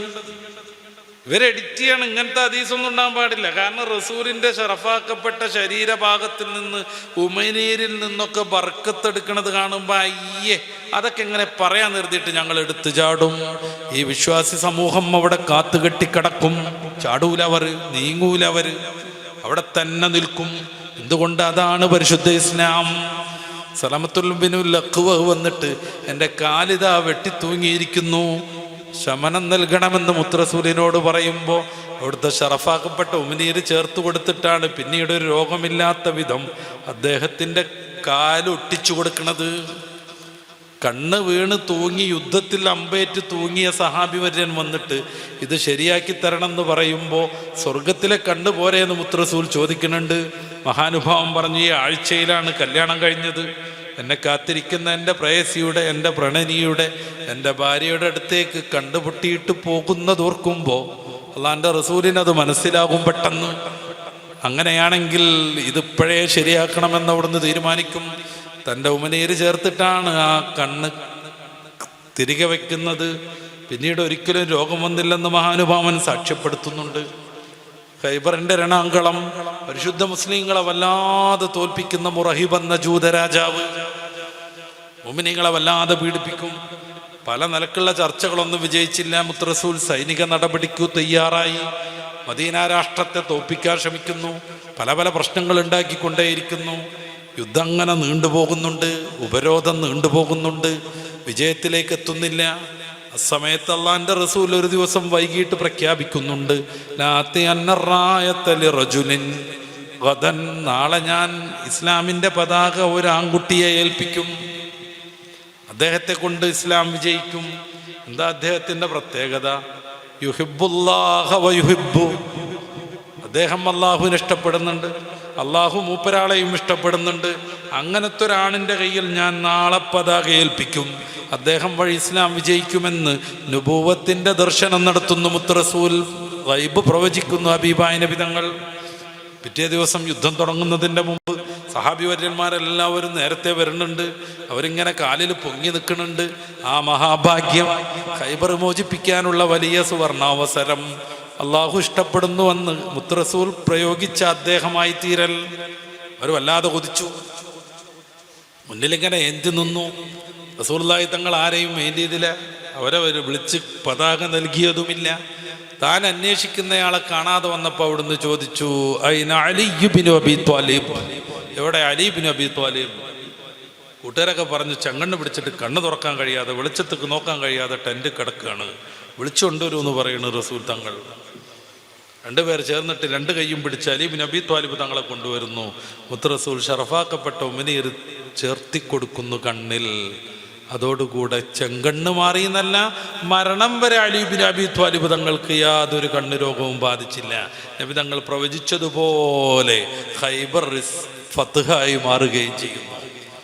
S1: ഇവരെ എഡിറ്റ് ചെയ്യണം. ഇങ്ങനത്തെ ഹദീസൊന്നും ഉണ്ടാകാൻ പാടില്ല. കാരണം റസൂലിൻ്റെ ഷറഫാക്കപ്പെട്ട ശരീരഭാഗത്തിൽ നിന്ന് ഉമിനീരിൽ നിന്നൊക്കെ ബർക്കത്തെടുക്കണത് കാണുമ്പോൾ അയ്യേ, അതൊക്കെ എങ്ങനെ പറയാൻ നിർത്തിയിട്ട് ഞങ്ങൾ എടുത്തു ചാടും. ഈ വിശ്വാസി സമൂഹം അവിടെ കാത്തുകെട്ടിക്കിടക്കും. ചാടൂലവർ, നീങ്ങൂലവർ, അവിടെ തന്നെ നിൽക്കും. എന്തുകൊണ്ട്? അതാണ് പരിശുദ്ധ ഇസ്ലാം. സലമത്തുൽ ബിനുൽ അഖ്വ വന്നിട്ട് എൻ്റെ കാലിതാ വെട്ടി തൂങ്ങിയിരിക്കുന്നു, ശമനം നൽകണമെന്ന് മുത്തറസൂലിനോട് പറയുമ്പോൾ അവിടുത്തെ ഷറഫാക്കപ്പെട്ട ഉമിനീര് ചേർത്ത് കൊടുത്തിട്ടാണ് പിന്നീട് ഒരു രോഗമില്ലാത്ത വിധം അദ്ദേഹത്തിൻ്റെ കാലൊട്ടിച്ചു കൊടുക്കുന്നത്. കണ്ണ് വീണ് തൂങ്ങി, യുദ്ധത്തിൽ അമ്പേറ്റ് തൂങ്ങിയ സഹാബിവര്യൻ വന്നിട്ട് ഇത് ശരിയാക്കി തരണം എന്ന് പറയുമ്പോൾ സ്വർഗത്തിലെ കണ്ണ് പോരെ എന്ന് മുത്തറസൂൽ ചോദിക്കുന്നുണ്ട്. മഹാനുഭാവം പറഞ്ഞു, ഈ ആഴ്ചയിലാണ് കല്യാണം കഴിഞ്ഞത്. എന്നെ കാത്തിരിക്കുന്ന എൻ്റെ പ്രേയസിയുടെ, എൻ്റെ പ്രണനിയുടെ, എൻ്റെ ഭാര്യയുടെ അടുത്തേക്ക് കണ്ടുപൊട്ടിയിട്ട് പോകുന്നതോർക്കുമ്പോൾ അള്ളാൻ്റെ റസൂലിനത് മനസ്സിലാകും പെട്ടെന്ന്. അങ്ങനെയാണെങ്കിൽ ഇതിപ്പോഴേ ശരിയാക്കണമെന്ന് അവിടുന്ന് തീരുമാനിക്കും. തൻ്റെ ഉമിനീര് ചേർത്തിട്ടാണ് ആ കണ്ണ് തിരികെ വയ്ക്കുന്നത്. പിന്നീട് ഒരിക്കലും രോഗം വന്നില്ലെന്ന് മഹാനുഭാവൻ സാക്ഷ്യപ്പെടുത്തുന്നുണ്ട്. ഖൈബറിൻ്റെ രണാങ്കളം പരിശുദ്ധ മുസ്ലിങ്ങളെ വല്ലാതെ തോൽപ്പിക്കുന്ന മുറഹിബ് എന്ന ജൂതരാജാവ് മുഅ്മിനീങ്ങളെ വല്ലാതെ പീഡിപ്പിക്കും. പല നിലക്കുള്ള ചർച്ചകളൊന്നും വിജയിച്ചില്ല. മുത്തറസൂൽ സൈനിക നടപടിക്കു തയ്യാറായി മദീന രാഷ്ട്രത്തെ തോൽപ്പിക്കാൻ ശ്രമിക്കുന്നു. പല പല പ്രശ്നങ്ങൾ ഉണ്ടാക്കിക്കൊണ്ടേയിരിക്കുന്നു. യുദ്ധം അങ്ങനെ നീണ്ടുപോകുന്നുണ്ട്, ഉപരോധം നീണ്ടുപോകുന്നുണ്ട്, വിജയത്തിലേക്ക് എത്തുന്നില്ല. ആ സമയത്ത് അള്ളാന്റെ റസൂൽ ഒരു ദിവസം വൈകിട്ട് പ്രഖ്യാപിക്കുന്നുണ്ട്, നാളെ ഞാൻ ഇസ്ലാമിൻ്റെ പതാക ഒരു ആൺകുട്ടിയെ ഏൽപ്പിക്കും, അദ്ദേഹത്തെ കൊണ്ട് ഇസ്ലാം വിജയിക്കും. എന്താ അദ്ദേഹത്തിൻ്റെ പ്രത്യേകത? യുഹിബ്ബുല്ലാഹ വയുഹിബ്ബു, അദ്ദേഹം അള്ളാഹുവിനെ ഇഷ്ടപ്പെടുന്നുണ്ട്, അള്ളാഹു മൂപ്പരാളെയും ഇഷ്ടപ്പെടുന്നുണ്ട്. അങ്ങനത്തെ ഒരാണിൻ്റെ കയ്യിൽ ഞാൻ നാളെ പതാക ഏൽപ്പിക്കും, അദ്ദേഹം വഴി ഇസ്ലാം വിജയിക്കുമെന്ന് നുബൂവത്തിൻ്റെ ദർശനം നടത്തുന്നു മുത്ത് റസൂൽ. ഗൈബ് പ്രവചിക്കുന്നു ഹബീബായ നബി തങ്ങൾ. പിറ്റേ ദിവസം യുദ്ധം തുടങ്ങുന്നതിൻ്റെ മുമ്പ് സഹാബി വര്യന്മാരെല്ലാവരും നേരത്തെ വരുന്നുണ്ട്. അവരിങ്ങനെ കാലിൽ പൊങ്ങി നിൽക്കുന്നുണ്ട്. ആ മഹാഭാഗ്യം, ഖൈബർ മോചിപ്പിക്കാനുള്ള വലിയ സുവർണാവസരം അള്ളാഹു ഇഷ്ടപ്പെടുന്നുവെന്ന് മുത്ത് റസൂൽ പ്രയോഗിച്ച അദ്ദേഹമായി തീരൽ. അവർ വല്ലാതെ കൊതിച്ചു. മുന്നിലിങ്ങനെ എന്തി നിന്നു. റസൂലുള്ളാഹി തങ്ങൾ ആരെയും മെയിൻ ചെയ്തില്ല. അവരവർ വിളിച്ച് പതാക നൽകിയതുമില്ല. താൻ അന്വേഷിക്കുന്നയാളെ കാണാതെ വന്നപ്പോൾ അവിടുന്ന് ചോദിച്ചു, ഐന അലി ഇബ്നു അബീ ത്വാലിബ്, എവിടെ അലി ഇബ്നു അബീ ത്വാലിബ്? കൂട്ടുകാരൊക്കെ പറഞ്ഞു ചെങ്കണ്ണ് പിടിച്ചിട്ട് കണ്ണ് തുറക്കാൻ കഴിയാതെ, വെളിച്ചത്തേക്ക് നോക്കാൻ കഴിയാതെ ടെന്റ് കിടക്കുകയാണ്, വിളിച്ചുകൊണ്ടുവരൂ എന്ന് പറയുന്നു റസൂൽ തങ്ങൾ. രണ്ടുപേർ ചേർന്നിട്ട് രണ്ട് കൈയും പിടിച്ച് അലി ഇബ്നു അബീ ത്വാലിബ് തങ്ങളെ കൊണ്ടുവരുന്നു. മുത്ത് റസൂൽ ഷറഫാക്കപ്പെട്ട ഉമിനീർ ചേർത്തിക്കൊടുക്കുന്നു കണ്ണിൽ. അതോടുകൂടെ ചെങ്കണ്ണ് മാറിയെന്നല്ല, മരണം വരെ അലി ഇബ്നു അബീ ത്വാലിബ് തങ്ങൾക്ക് യാതൊരു കണ്ണ് രോഗവും ബാധിച്ചില്ല. നബി തങ്ങൾ പ്രവചിച്ചതുപോലെ ഖൈബർ ഫത്ഹായി മാറുകയും ചെയ്യുന്നു.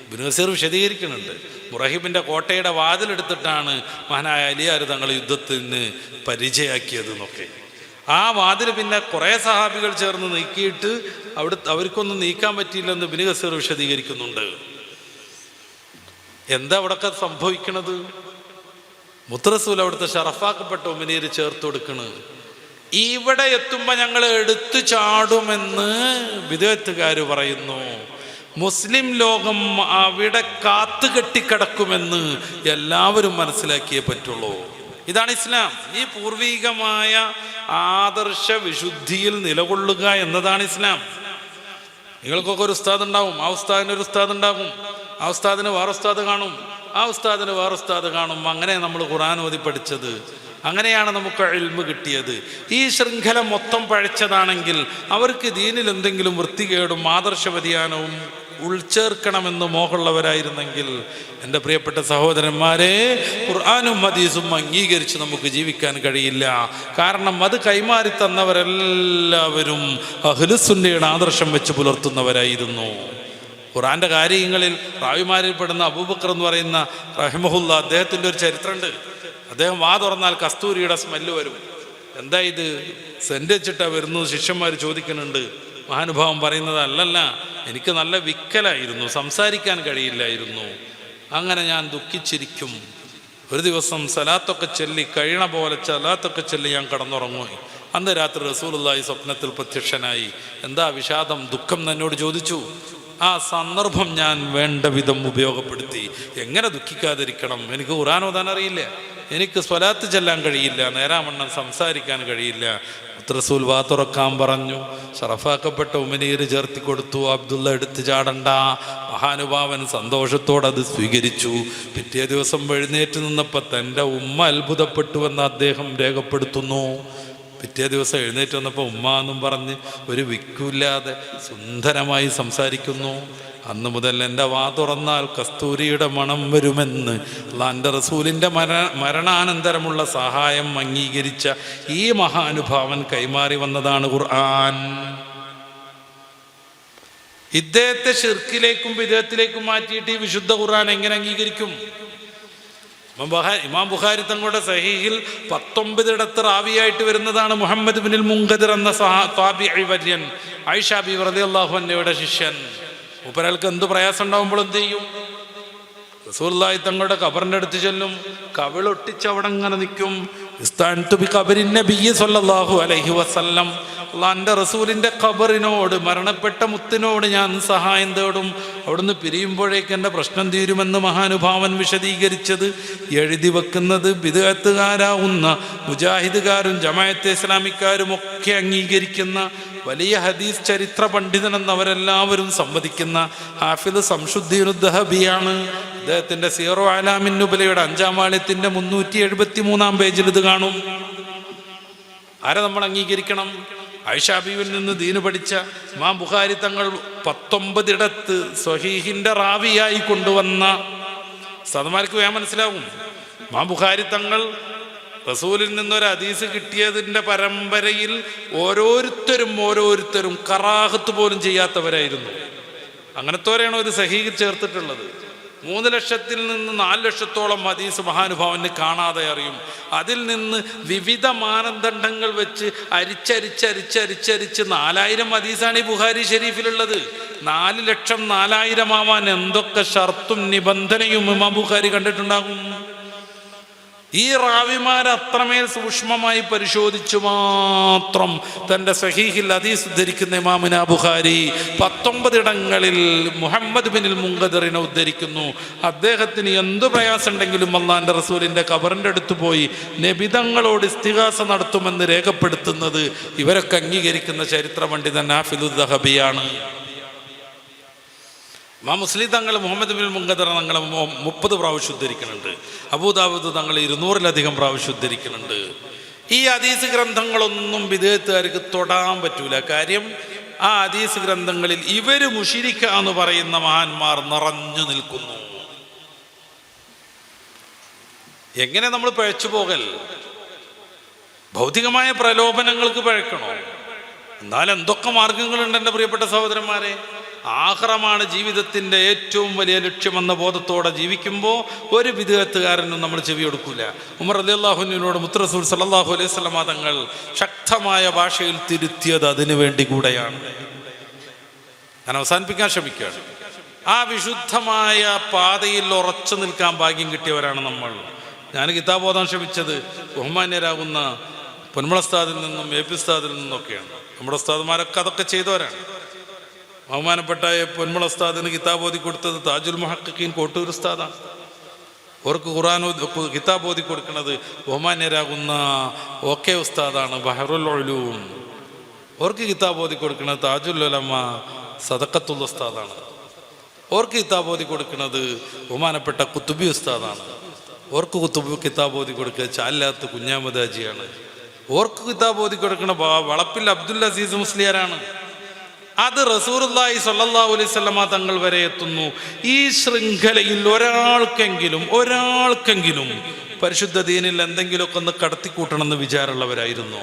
S1: ഇബ്നു കസീർ വിശദീകരിക്കുന്നുണ്ട്, മുറഹിബിൻ്റെ കോട്ടയുടെ വാതിലെടുത്തിട്ടാണ് മഹാനായ അലിയാർ തങ്ങൾ യുദ്ധത്തിന് പരിചയാക്കിയതെന്നൊക്കെ. ആ വാതിൽ പിന്നെ കുറേ സഹാബികൾ ചേർന്ന് നീക്കിയിട്ട് അവർക്കൊന്നും നീക്കാൻ പറ്റിയില്ലെന്ന് ഇബ്നു കസീർ വിശദീകരിക്കുന്നുണ്ട്. എന്താ അവിടൊക്കെ സംഭവിക്കണത്? മുത്ത് റസൂൽ അവിടുത്തെ ഷറഫാക്കപ്പെട്ട ഉമിനീർ ചേർത്ത് കൊടുക്കണ്. ഇവിടെ എത്തുമ്പോൾ ഞങ്ങൾ എടുത്തു ചാടുമെന്ന് ബിദ്അത്തുകാർ പറയുന്നു. മുസ്ലിം ലോകം അവിടെ കാത്തുകെട്ടിക്കിടക്കുമെന്ന് എല്ലാവരും മനസ്സിലാക്കിയേ പറ്റുള്ളൂ. ഇതാണ് ഇസ്ലാം. ഈ പൂർവികമായ ആദർശ വിശുദ്ധിയിൽ നിലകൊള്ളുക എന്നതാണ് ഇസ്ലാം. നിങ്ങൾക്കൊക്കെ ഒരു ഉസ്താദ് ഉണ്ടാവും, ആ ഉസ്താദിന് ഒരു ഉസ്താദ് ഉണ്ടാകും, ആ ഉസ്താദിന് വേറെ ഉസ്താദ് കാണും, ആ ഉസ്താദിന് വേറെ ഉസ്താദ് കാണും. അങ്ങനെ നമ്മൾ ഖുർആൻ ഓതി പഠിച്ചത്, അങ്ങനെയാണ് നമുക്ക് ഇൽമ് കിട്ടിയത്. ഈ ശൃംഖല മൊത്തം പഴച്ചതാണെങ്കിൽ അവർക്ക് ദീനിൽ എന്തെങ്കിലും വൃത്തികേടും ആദർശ വ്യതിയാനവും ഉൾച്ചേർക്കണമെന്ന് മോഹമുള്ളവരായിരുന്നെങ്കിൽ, എൻ്റെ പ്രിയപ്പെട്ട സഹോദരന്മാരെ, ഖുർആനും ഹദീസും അംഗീകരിച്ച് നമുക്ക് ജീവിക്കാൻ കഴിയില്ല. കാരണം അത് കൈമാറി തന്നവരെല്ലാവരും അഹ്ലുസുന്നയുടെ ആദർശം വെച്ച് പുലർത്തുന്നവരായിരുന്നു. ഖുർആൻ്റെ കാര്യങ്ങളിൽ റാവിമാരിൽ പെടുന്ന അബൂബക്കർ എന്ന് പറയുന്ന റഹിമഹുല്ല, അദ്ദേഹത്തിൻ്റെ ഒരു ചരിത്രമുണ്ട്. അദ്ദേഹം വാ തുറന്നാൽ കസ്തൂരിയുടെ സ്മെല്ല് വരും. എന്താ ഇത്, സെൻ്റ് വെച്ചിട്ടാണ് വരുന്നത്? ശിഷ്യന്മാർ ചോദിക്കുന്നുണ്ട്. മഹാനുഭാവം പറയുന്നത്, അല്ലല്ല, എനിക്ക് നല്ല വിക്കലായിരുന്നു, സംസാരിക്കാൻ കഴിയില്ലായിരുന്നു, അങ്ങനെ ഞാൻ ദുഃഖിച്ചിരിക്കും. ഒരു ദിവസം സലാത്തൊക്കെ ചൊല്ലി കഴിയണ പോലെ സലാത്തൊക്കെ ചൊല്ലി ഞാൻ കിടന്നുറങ്ങും. അന്ന് രാത്രി റസൂലുള്ളാഹി സ്വപ്നത്തിൽ പ്രത്യക്ഷനായി. എന്താ വിഷാദം, ദുഃഖം എന്നോട് ചോദിച്ചു. ആ സന്ദർഭം ഞാൻ വേണ്ട വിധം ഉപയോഗപ്പെടുത്തി. എങ്ങനെ ദുഃഖിക്കാതിരിക്കണം? എനിക്ക് ഖുർആൻ ഓതാൻ അറിയില്ല, എനിക്ക് സ്വലാത്ത് ചെല്ലാൻ കഴിയില്ല, നേരാമണ്ണം സംസാരിക്കാൻ കഴിയില്ല. റസൂൽ വാ തുറക്കാൻ പറഞ്ഞു. ഷറഫാക്കപ്പെട്ട ഉമിനീർ ചേർത്തി കൊടുത്തു. അബ്ദുള്ള എടുത്ത് ചാടണ്ട. മഹാനുഭാവൻ സന്തോഷത്തോടെ അത് സ്വീകരിച്ചു. പിറ്റേ ദിവസം എഴുന്നേറ്റ് നിന്നപ്പോൾ തൻ്റെ ഉമ്മ അത്ഭുതപ്പെട്ടുവെന്ന് അദ്ദേഹം രേഖപ്പെടുത്തുന്നു. പിറ്റേ ദിവസം എഴുന്നേറ്റ് വന്നപ്പോൾ ഉമ്മ എന്നും പറഞ്ഞ് ഒരു വിക്കില്ലാതെ സുന്ദരമായി സംസാരിക്കുന്നു. അന്ന് മുതൽ എൻ്റെ വാ തുറന്നാൽ കസ്തൂരിയുടെ മണം വരുമെന്ന് അല്ലാഹുവിൻ്റെ റസൂലിൻ്റെ മരണാനന്തരമുള്ള സഹായം അംഗീകരിച്ച ഈ മഹാനുഭാവൻ കൈമാറി വന്നതാണ് ഖുർആൻ. ഇദ്ദേഹത്തെ ശിർക്കിലേക്കും ബിദ്അത്തിലേക്കും മാറ്റിയിട്ട് ഈ വിശുദ്ധ ഖുർആൻ എങ്ങനെ അംഗീകരിക്കും? ഇമാം ബുഖാരി തങ്ങളുടെ സഹീഹിൽ 19 റാവിയായിട്ട് വരുന്നതാണ് മുഹമ്മദ് ബിനുൽ മുൻകദിർ എന്ന താബിഈ വര്യൻ, ആയിഷ ബീവി റളിയല്ലാഹു അൻഹയുടെ ശിഷ്യൻ. മൂപ്പരാൾക്ക് എന്ത് പ്രയാസം ഉണ്ടാകുമ്പോൾ എന്ത് ചെയ്യും? റസൂലുള്ളാഹി തങ്ങളുടെ ഖബറിൻ്റെ അടുത്ത് ചെല്ലും, കവിളൊട്ടിച്ച് അവിടെ ഇങ്ങനെ നിൽക്കും. ഇസ്തഅൻതു ബിഖബരി നബിയ്യി സ്വല്ലല്ലാഹു അലൈഹി വസല്ലം, അല്ലാഹുവിൻ്റെ റസൂലിൻ്റെ ഖബറിനോട്, മരണപ്പെട്ട മുത്തിനോട് ഞാൻ സഹായം തേടും. അവിടുന്ന് പിരിയുമ്പോഴേക്ക് എൻ്റെ പ്രശ്നം തീരുമെന്ന് മഹാനുഭാവൻ വിശദീകരിച്ചത് എഴുതി വെക്കുന്നത് ബിദ്അത്തുകാരാവുന്ന മുജാഹിദുകാരും ജമാഅത്തെ ഇസ്ലാമിക്കാരും ഒക്കെ അംഗീകരിക്കുന്ന വലിയ ഹദീസ് ചരിത്ര പണ്ഡിതനെന്നവരെല്ലാവരും സമ്മതിക്കുന്ന ഹാഫിദ് ശംസുദ്ദീൻ ദഹബിയാണ്. അദ്ദേഹത്തിൻ്റെ സീറോ അലാമിൻ നുബലയുടെ 5-ാം വാള്യത്തിൻ്റെ 373-ാം പേജിൽ ഇത് കാണും. ആരെ നമ്മൾ അംഗീകരിക്കണം? ആയിഷ ബീവിയിൽ നിന്ന് ദീന് പഠിച്ച ഇമാം ബുഖാരി തങ്ങൾ 19 സ്വഹീഹിൻ്റെ റാവിയായി കൊണ്ടുവന്ന സദമാർക്ക് വേഗം മനസ്സിലാവും. ഇമാം ബുഖാരി തങ്ങൾ റസൂലിൽ നിന്നൊരു ഹദീസ് കിട്ടിയതിൻ്റെ പരമ്പരയിൽ ഓരോരുത്തരും കറാഹത്ത് പോലും ചെയ്യാത്തവരായിരുന്നു. അങ്ങനത്തോരെയാണ് ഒരു സഹീഹ് ചേർത്തിട്ടുള്ളത്. 3 ലക്ഷത്തിൽ നിന്ന് 4 ലക്ഷത്തോളം ഹദീസ് മഹാനുഭാവന് കാണാതെ അറിയും. അതിൽ നിന്ന് വിവിധ മാനദണ്ഡങ്ങൾ വെച്ച് അരിച്ചരിച്ചരിച്ചരിച്ചരിച്ച് 4000 ഹദീസാണ് ഈ ബുഖാരി ഷരീഫിലുള്ളത്. 4 ലക്ഷം 4000 ആവാൻ എന്തൊക്കെ ഷർത്തും നിബന്ധനയും ഇമാം ബുഖാരി കണ്ടിട്ടുണ്ടാകും. ഈ റാവിമാർ അത്രമേൽ സൂക്ഷ്മമായി പരിശോധിച്ചു മാത്രം തൻ്റെ സഹീഹിൽ ഹദീസ് ഉദ്ധരിക്കുന്ന ഇമാമുന ബുഖാരി 19 ഇടങ്ങളിൽ മുഹമ്മദ് ബിൻ മുൻകദിറിനെ ഉദ്ധരിക്കുന്നു. അദ്ദേഹത്തിന് എന്തു പ്രയാസമുണ്ടെങ്കിലും അല്ലാഹുവിൻ്റെ റസൂലിൻ്റെ ഖബറിൻ്റെ അടുത്ത് പോയി നബിതങ്ങളോട് ഇസ്തിഗാസ നടത്തുമെന്ന് രേഖപ്പെടുത്തുന്നത് ഇവരൊക്കെ അംഗീകരിക്കുന്ന ചരിത്ര പണ്ഡിതൻ നാഫിദുൽ ദഹബിയാണ്. ഇമാം മുസ്ലിം തങ്ങൾ മുഹമ്മദ് ബിൻ മുൻകദിർ തങ്ങൾ 30 പ്രാവശ്യം ഉദ്ധരിക്കുന്നുണ്ട്. അബൂദാവൂദ് തങ്ങൾ 200-ലധികം പ്രാവശ്യം ഉദ്ധരിക്കുന്നുണ്ട്. ഈ ഹദീസ് ഗ്രന്ഥങ്ങളൊന്നും ബിദ്അത്തുകാർക്ക് തൊടാൻ പറ്റൂല. കാര്യം ആ ഹദീസ് ഗ്രന്ഥങ്ങളിൽ ഇവര് മുശ്രിക്ക എന്ന് പറയുന്ന മഹാന്മാർ നിറഞ്ഞു നിൽക്കുന്നു. എങ്ങനെ നമ്മൾ പഴച്ചു പോകൽ? ഭൗതികമായ പ്രലോഭനങ്ങൾക്ക് പഴക്കണോ? എന്നാൽ എന്തൊക്കെ മാർഗങ്ങളുണ്ട് എൻ്റെ പ്രിയപ്പെട്ട സഹോദരന്മാരെ. ആഖിറമാണ് ജീവിതത്തിൻ്റെ ഏറ്റവും വലിയ ലക്ഷ്യമെന്ന ബോധത്തോടെ ജീവിക്കുമ്പോൾ ഒരു ബിദ്അത്തുകാരനും നമ്മൾ ചെവി കൊടുക്കൂല. ഉമർ റളിയല്ലാഹു അൻഹുവിനോട് മുത്ത് റസൂൽ സല്ലല്ലാഹു അലൈഹി വസല്ലം തങ്ങൾ ശക്തമായ ഭാഷയിൽ തിരുത്തിയത് അതിനു വേണ്ടി കൂടെയാണ്. ഞാൻ അവസാനിപ്പിക്കാൻ ശ്രമിക്കുകയാണ്. ആ വിശുദ്ധമായ പാതയിൽ ഉറച്ചു നിൽക്കാൻ ഭാഗ്യം കിട്ടിയവരാണ് നമ്മൾ. ഞാൻ കിതാബ് ഓതാൻ ശ്രമിച്ചത് ബഹുമാന്യരാകുന്ന പൊന്മുള ഉസ്താദിൽ നിന്നും AP ഉസ്താദിൽ നിന്നൊക്കെയാണ്. നമ്മുടെ ഉസ്താദുമാരൊക്കെ അതൊക്കെ ചെയ്തവരാണ്. ബഹുമാനപ്പെട്ട പൊന്മുള ഉസ്താദിന് കിതാബ് ഓതി കൊടുത്തത് താജുൽ മുഹഖഖീൻ കോട്ടൂർ ഉസ്താദാണ്. അവർക്ക് ഖുർആൻ കിതാബ് ഓതി കൊടുക്കുന്നത് ബഹുമാന്യരാകുന്ന OK ഉസ്താദാണ്, ബഹറുൽ ഉലൂം. അവർക്ക് കിതാബ് ഓതി കൊടുക്കുന്നത് താജുൽ ഉലമ സദഖത്തുൽ ഉസ്താദാണ്. അവർക്ക് കിതാബ് ഓതി കൊടുക്കുന്നത് ബഹുമാനപ്പെട്ട കുത്തുബി ഉസ്താദാണ്. അവർക്ക് കിതാബ് ഓതി കൊടുക്കുക ചാലാത്ത് കുഞ്ഞാമദാജിയാണ്. ഓർക്ക് കിതാബ് ഓതി കൊടുക്കുന്ന വളപ്പിൽ അബ്ദുൽ അസീസ് മുസ്ലിയാരാണ്. അത് റസൂലുള്ളാഹി സ്വല്ലല്ലാഹു അലൈഹി വസല്ലമ തങ്ങൾ വരെ എത്തുന്നു. ഈ ശൃംഖലയിൽ ഒരാൾക്കെങ്കിലും പരിശുദ്ധ ദീനിൽ എന്തെങ്കിലുമൊക്കെ ഒന്ന് കടത്തിക്കൂട്ടണമെന്ന് വിചാരമുള്ളവരായിരുന്നു.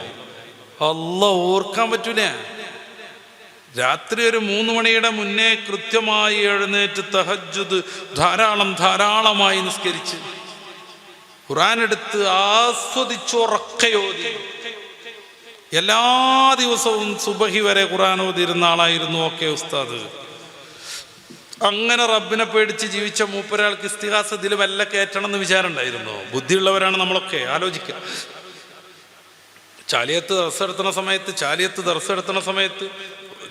S1: അല്ലാഹ് ഓർക്കാൻ പറ്റൂല. രാത്രി ഒരു 3 മണിയുടെ മുന്നേ കൃത്യമായി എഴുന്നേറ്റ് തഹജ്ജുദ് ധാരാളമായി നിസ്കരിച്ച് ഖുർആൻ എടുത്ത് ആസ്വദിച്ചുറക്കയോതി എല്ലാ ദിവസവും സുബഹി വരെ ഖുർആൻ ഓതിയിരുന്ന ആളായിരുന്നു OK ഉസ്താദ്. അങ്ങനെ റബ്ബിനെ പേടിച്ച് ജീവിച്ച മൂപ്പരാൾക്ക് ഇസ്തിഗാസ ഇതിൽ വല്ല കയറ്റണം എന്ന് വിചാരം ഉണ്ടായിരുന്നു. ബുദ്ധിയുള്ളവരാണ് നമ്മളൊക്കെ. ആലോചിക്കുക. ചാലിയത്ത് ദർസെടുത്തുന്ന സമയത്ത്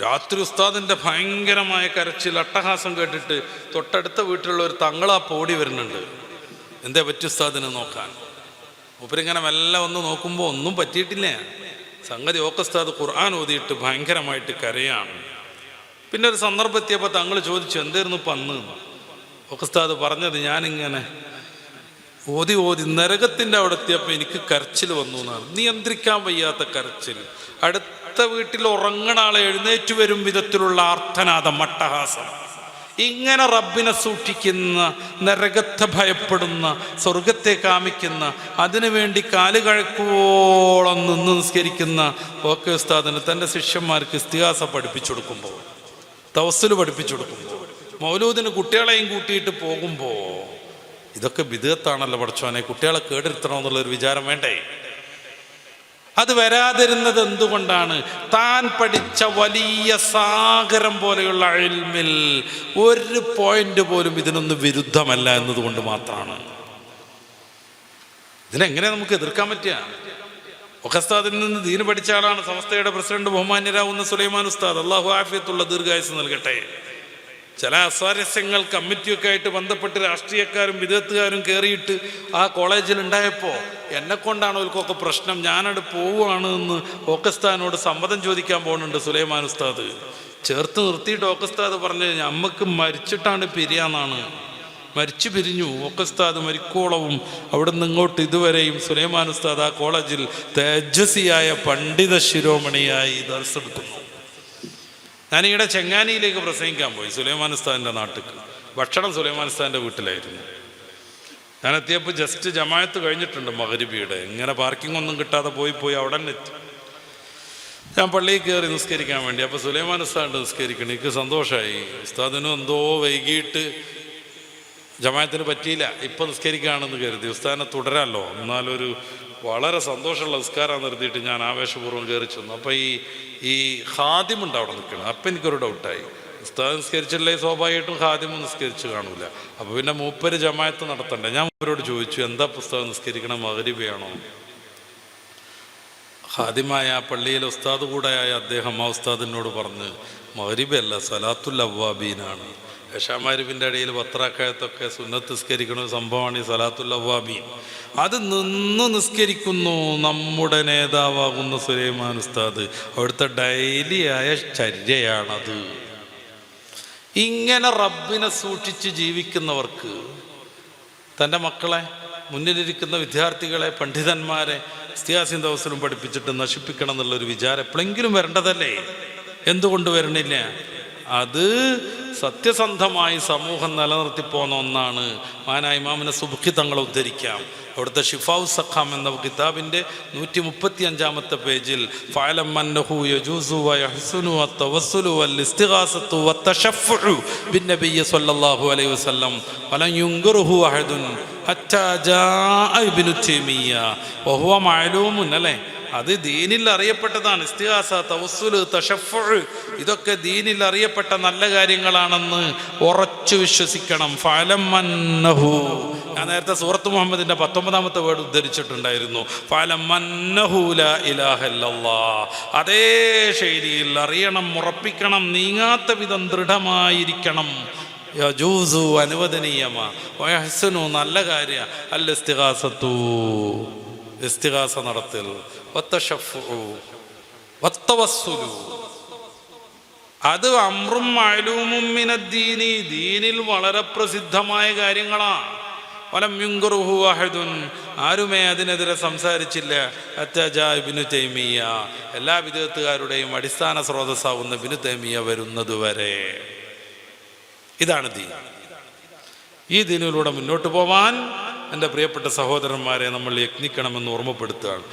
S1: രാത്രി ഉസ്താദിൻ്റെ ഭയങ്കരമായ കരച്ചിൽ അട്ടഹാസം കേട്ടിട്ട് തൊട്ടടുത്ത വീട്ടിലുള്ള ഒരു തങ്ങളാ പോടി വരുന്നുണ്ട്. എന്തേ പറ്റി ഉസ്താദിന് നോക്കാൻ. മൂപ്പരിങ്ങനെ മെല്ലെ വന്ന് നോക്കുമ്പോൾ ഒന്നും പറ്റിയിട്ടില്ല. സംഗതി OK ഉസ്താദ് ഖുർആൻ ഓതിയിട്ട് ഭയങ്കരമായിട്ട് കരയാണ്. പിന്നെ ഒരു സന്ദർഭം എത്തിയപ്പോൾ തങ്ങൾ ചോദിച്ചു എന്തായിരുന്നു ഇപ്പം അന്ന്. OK ഉസ്താദ് പറഞ്ഞത് ഞാനിങ്ങനെ ഓതി നരകത്തിൻ്റെ അവിടെ എത്തിയപ്പോൾ എനിക്ക് കരച്ചിൽ വന്നു എന്നാണ്. നിയന്ത്രിക്കാൻ വയ്യാത്ത കരച്ചിൽ. അടുത്ത വീട്ടിൽ ഉറങ്ങണ ആളെ എഴുന്നേറ്റ് വരും വിധത്തിലുള്ള ആർത്തനാദം, അട്ടഹാസം. ഇങ്ങനെ റബ്ബിനെ സൂക്ഷിക്കുന്ന, നരകത്തെ ഭയപ്പെടുന്ന, സ്വർഗത്തെ കാമിക്കുന്ന, അതിനുവേണ്ടി കാല് കഴക്കുവോളം നിന്ന് നിസ്കരിക്കുന്ന OK ഉസ്താദിന് തൻ്റെ ശിഷ്യന്മാർക്ക് ഇസ്തിഗാസ പഠിപ്പിച്ചു കൊടുക്കുമ്പോൾ, തവസ്സുൽ പഠിപ്പിച്ചു കൊടുക്കുമ്പോൾ, മൗലൂദിന് കുട്ടികളെയും കൂട്ടിയിട്ട് പോകുമ്പോൾ ഇതൊക്കെ ബിദ്അത്താണല്ലോ പടച്ചോനെ, കുട്ടികളെ കേടെടുത്തണമെന്നുള്ളൊരു വിചാരം വേണ്ടേ? അത് വരാതിരുന്നത് എന്തുകൊണ്ടാണ്? താൻ പഠിച്ച വലിയ സാഗരം പോലെയുള്ള ഇൽമിൽ ഒരു പോയിന്റ് പോലും ഇതിനൊന്നും വിരുദ്ധമല്ല എന്നതുകൊണ്ട് മാത്രമാണ്. ഇതിനെങ്ങനെ നമുക്ക് എതിർക്കാൻ പറ്റുക? OK ഉസ്താദിൽ നിന്ന് ദീന് പഠിച്ച ആളാണ് സംസ്ഥയുടെ പ്രസിഡന്റ് ബഹുമാന്യരാവുന്ന സുലൈമാൻ ഉസ്താദ്. അല്ലാഹു ആഫിയത്തുള്ള ദീർഘായുസ്സ് നൽകട്ടെ. ചില അസ്വാരസ്യങ്ങൾ കമ്മിറ്റിയൊക്കെ ആയിട്ട് ബന്ധപ്പെട്ട് രാഷ്ട്രീയക്കാരും വിദഗ്ധക്കാരും കയറിയിട്ട് ആ കോളേജിൽ ഉണ്ടായപ്പോൾ എന്നെ കൊണ്ടാണ് അവർക്കൊക്കെ പ്രശ്നം, ഞാനവിടെ പോവുകയാണ് എന്ന് OK ഉസ്താദിനോട് സമ്മതം ചോദിക്കാൻ പോകുന്നുണ്ട് സുലൈമാൻ ഉസ്താദ്. ചേർത്ത് നിർത്തിയിട്ട് OK ഉസ്താദ് പറഞ്ഞ് നമുക്ക് മരിച്ചിട്ടാണ് പിരിയാന്നാണ്. മരിച്ചു പിരിഞ്ഞു. OK ഉസ്താദ് മരിക്കോളവും അവിടെ നിന്ന് ഇങ്ങോട്ട് ഇതുവരെയും സുലൈമാൻ ഉസ്താദ് ആ കോളേജിൽ തേജസ്വിയായ പണ്ഡിത ശിരോമണിയായി ദർശെടുക്കുന്നു. ഞാനിവിടെ ചെങ്ങാനിയിലേക്ക് പ്രസംഗിക്കാൻ പോയി സുലൈമാൻ ഉസ്താദിൻ്റെ നാട്ടിൽ. ഭക്ഷണം സുലൈമാൻ ഉസ്താദിൻ്റെ വീട്ടിലായിരുന്നു. ഞാൻ എത്തിയപ്പോൾ ജസ്റ്റ് ജമാഅത്ത് കഴിഞ്ഞിട്ടുണ്ട് മഗ്രിബിയുടെ. ഇങ്ങനെ പാർക്കിംഗ് ഒന്നും കിട്ടാതെ പോയി അവിടെ തന്നെ എത്തി. ഞാൻ പള്ളിയിൽ കയറി നിസ്കരിക്കാൻ വേണ്ടി. അപ്പോൾ സുലൈമാൻ ഉസ്താദ് നിസ്കരിക്കണം. എനിക്ക് സന്തോഷമായി. ഉസ്താദിനും എന്തോ വൈകിട്ട് ജമാഅത്തിന് പറ്റിയില്ല, ഇപ്പം നിസ്കരിക്കുകയാണെന്ന് കരുതി. ഉസ്താദിനെ തുടരാമല്ലോ, എന്നാലൊരു വളരെ സന്തോഷമുള്ള നിസ്കാരം നിർത്തിയിട്ട് ഞാൻ ആവേശപൂർവ്വം കയറി ചെന്നു. അപ്പോൾ ഈ ഖാദിമുണ്ട് അവിടെ നിൽക്കണം. അപ്പം എനിക്കൊരു ഡൗട്ടായി, ഉസ്താദ് നിസ്കരിച്ചില്ലേ സ്വാഭാവികമായിട്ടും ഖാദിമും നിസ്കരിച്ച് കാണൂല. അപ്പോൾ പിന്നെ മൂപ്പര് ജമാഅത്ത് നടത്തണ്ടേ. ഞാൻ മൂപ്പരോട് ചോദിച്ചു, എന്താ പുസ്തകം നിസ്കരിക്കണം, മഗ്‌രിബാണോ? ഖാദിമായ ആ പള്ളിയിലെ ഉസ്താദ് കൂടെയായ അദ്ദേഹം ആ ഉസ്താദിനോട് പറഞ്ഞ്, മഗ്‌രിബല്ല, സലാത്തുൽ അവ്വാബീനാണ്. യശാമാരിബിൻ്റെ ഇടയിൽ പത്രാക്കായത്തൊക്കെ സുന്നത്ത് നിസ്കരിക്കുന്ന സംഭവമാണ് ഈ സലാത്തുൽ അവ്വാബീൻ. അത് നിന്ന് നിസ്കരിക്കുന്നു നമ്മുടെ നേതാവാകുന്ന സുലൈമാൻ ഉസ്താദ്. അവിടുത്തെ ഡെയിലിയായ ചര്യയാണത്. ഇങ്ങനെ റബ്ബിനെ സൂക്ഷിച്ച് ജീവിക്കുന്നവർക്ക് തൻ്റെ മക്കളെ, മുന്നിലിരിക്കുന്ന വിദ്യാർത്ഥികളെ, പണ്ഡിതന്മാരെ ഇസ്തിഹാസിൻ ദിവസവും പഠിപ്പിച്ചിട്ട് നശിപ്പിക്കണം എന്നുള്ളൊരു വിചാരം എപ്പോഴെങ്കിലും വരേണ്ടതല്ലേ? എന്തുകൊണ്ട് വരണില്ല? അത് സത്യസന്ധമായി സമൂഹം നിലനിർത്തിപ്പോന്ന ഒന്നാണ്. മഹാനായ ഇമാമിനെ സുബ്ഹി തങ്ങളെ ഉദ്ധരിക്കാം. അവിടുത്തെ ഷിഫാഉ സഖാം എന്ന കിതാബിൻ്റെ 135-ാമത്തെ പേജിൽ ഫഅലം അന്നഹു യജൂസു വയഹ്സുനു വത്തവസ്സുലു വൽഇസ്തിഗാസത്തു വത്തശഫഉ ബിന്നബിയ്യി സ്വല്ലല്ലാഹു അലൈഹി വസല്ലം വലൻ യുൻകിറുഹു അഹദുൻ ഹത്താ ജാഅ ഇബ്നു തൈമിയ്യ വഹുവ മഅലൂമുൻ. അല്ലേ, അത് ദീനിൽ അറിയപ്പെട്ടതാണ്. ഇസ്തിഗാസ, തവസ്സുല്, തശഫ്ഫുഅ് ഇതൊക്കെ ദീനിൽ അറിയപ്പെട്ട നല്ല കാര്യങ്ങളാണെന്ന് ഉറച്ചു വിശ്വസിക്കണം. ഫഅലം അന്നഹു, ഞാൻ നേരത്തെ സൂറത്ത് മുഹമ്മദിൻ്റെ 19-ാമത്തെ വേർഡ് ഉദ്ധരിച്ചിട്ടുണ്ടായിരുന്നു. ഫഅലം അന്നഹു ലാ ഇലാഹ ഇല്ലല്ലാഹ്. അതേ ശൈലിയിൽ അറിയണം, ഉറപ്പിക്കണം, നീങ്ങാത്ത വിധം ദൃഢമായിരിക്കണം. യജൂസു അനുവദനീയമാ, വയഹ്സുനു നല്ല കാര്യ, അൽ ഇസ്തിഗാസത്തു ഇസ്തിഗാസ നടത്തൽ, വത്തശഫ്ഫുഉ വത്തവസ്സുലു അത് അംറും മഅലൂമും മിനദ്ദീനി, ദീനിൽ വളരെ പ്രസിദ്ധമായ കാര്യങ്ങളാണ്. വലം യുൻകിറുഹു അഹദുൻ, ആരുമേ അതിനെതിരെ സംസാരിച്ചില്ല. ഹത്താ ജാഅ ഇബ്നു തൈമിയ്യ, എല്ലാ വിദഅത്തുകാരുടെയും അടിസ്ഥാന സ്രോതസ്സാവുന്ന ഇബ്നു തൈമിയ്യ വരുന്നതുവരെ. ഇതാണ് ദീൻ. ഈ ദീനിലൂടെ മുന്നോട്ട് പോവാൻ എൻ്റെ പ്രിയപ്പെട്ട സഹോദരന്മാരെ നമ്മൾ യത്നിക്കണമെന്ന് ഓർമ്മപ്പെടുത്തുകയാണ്.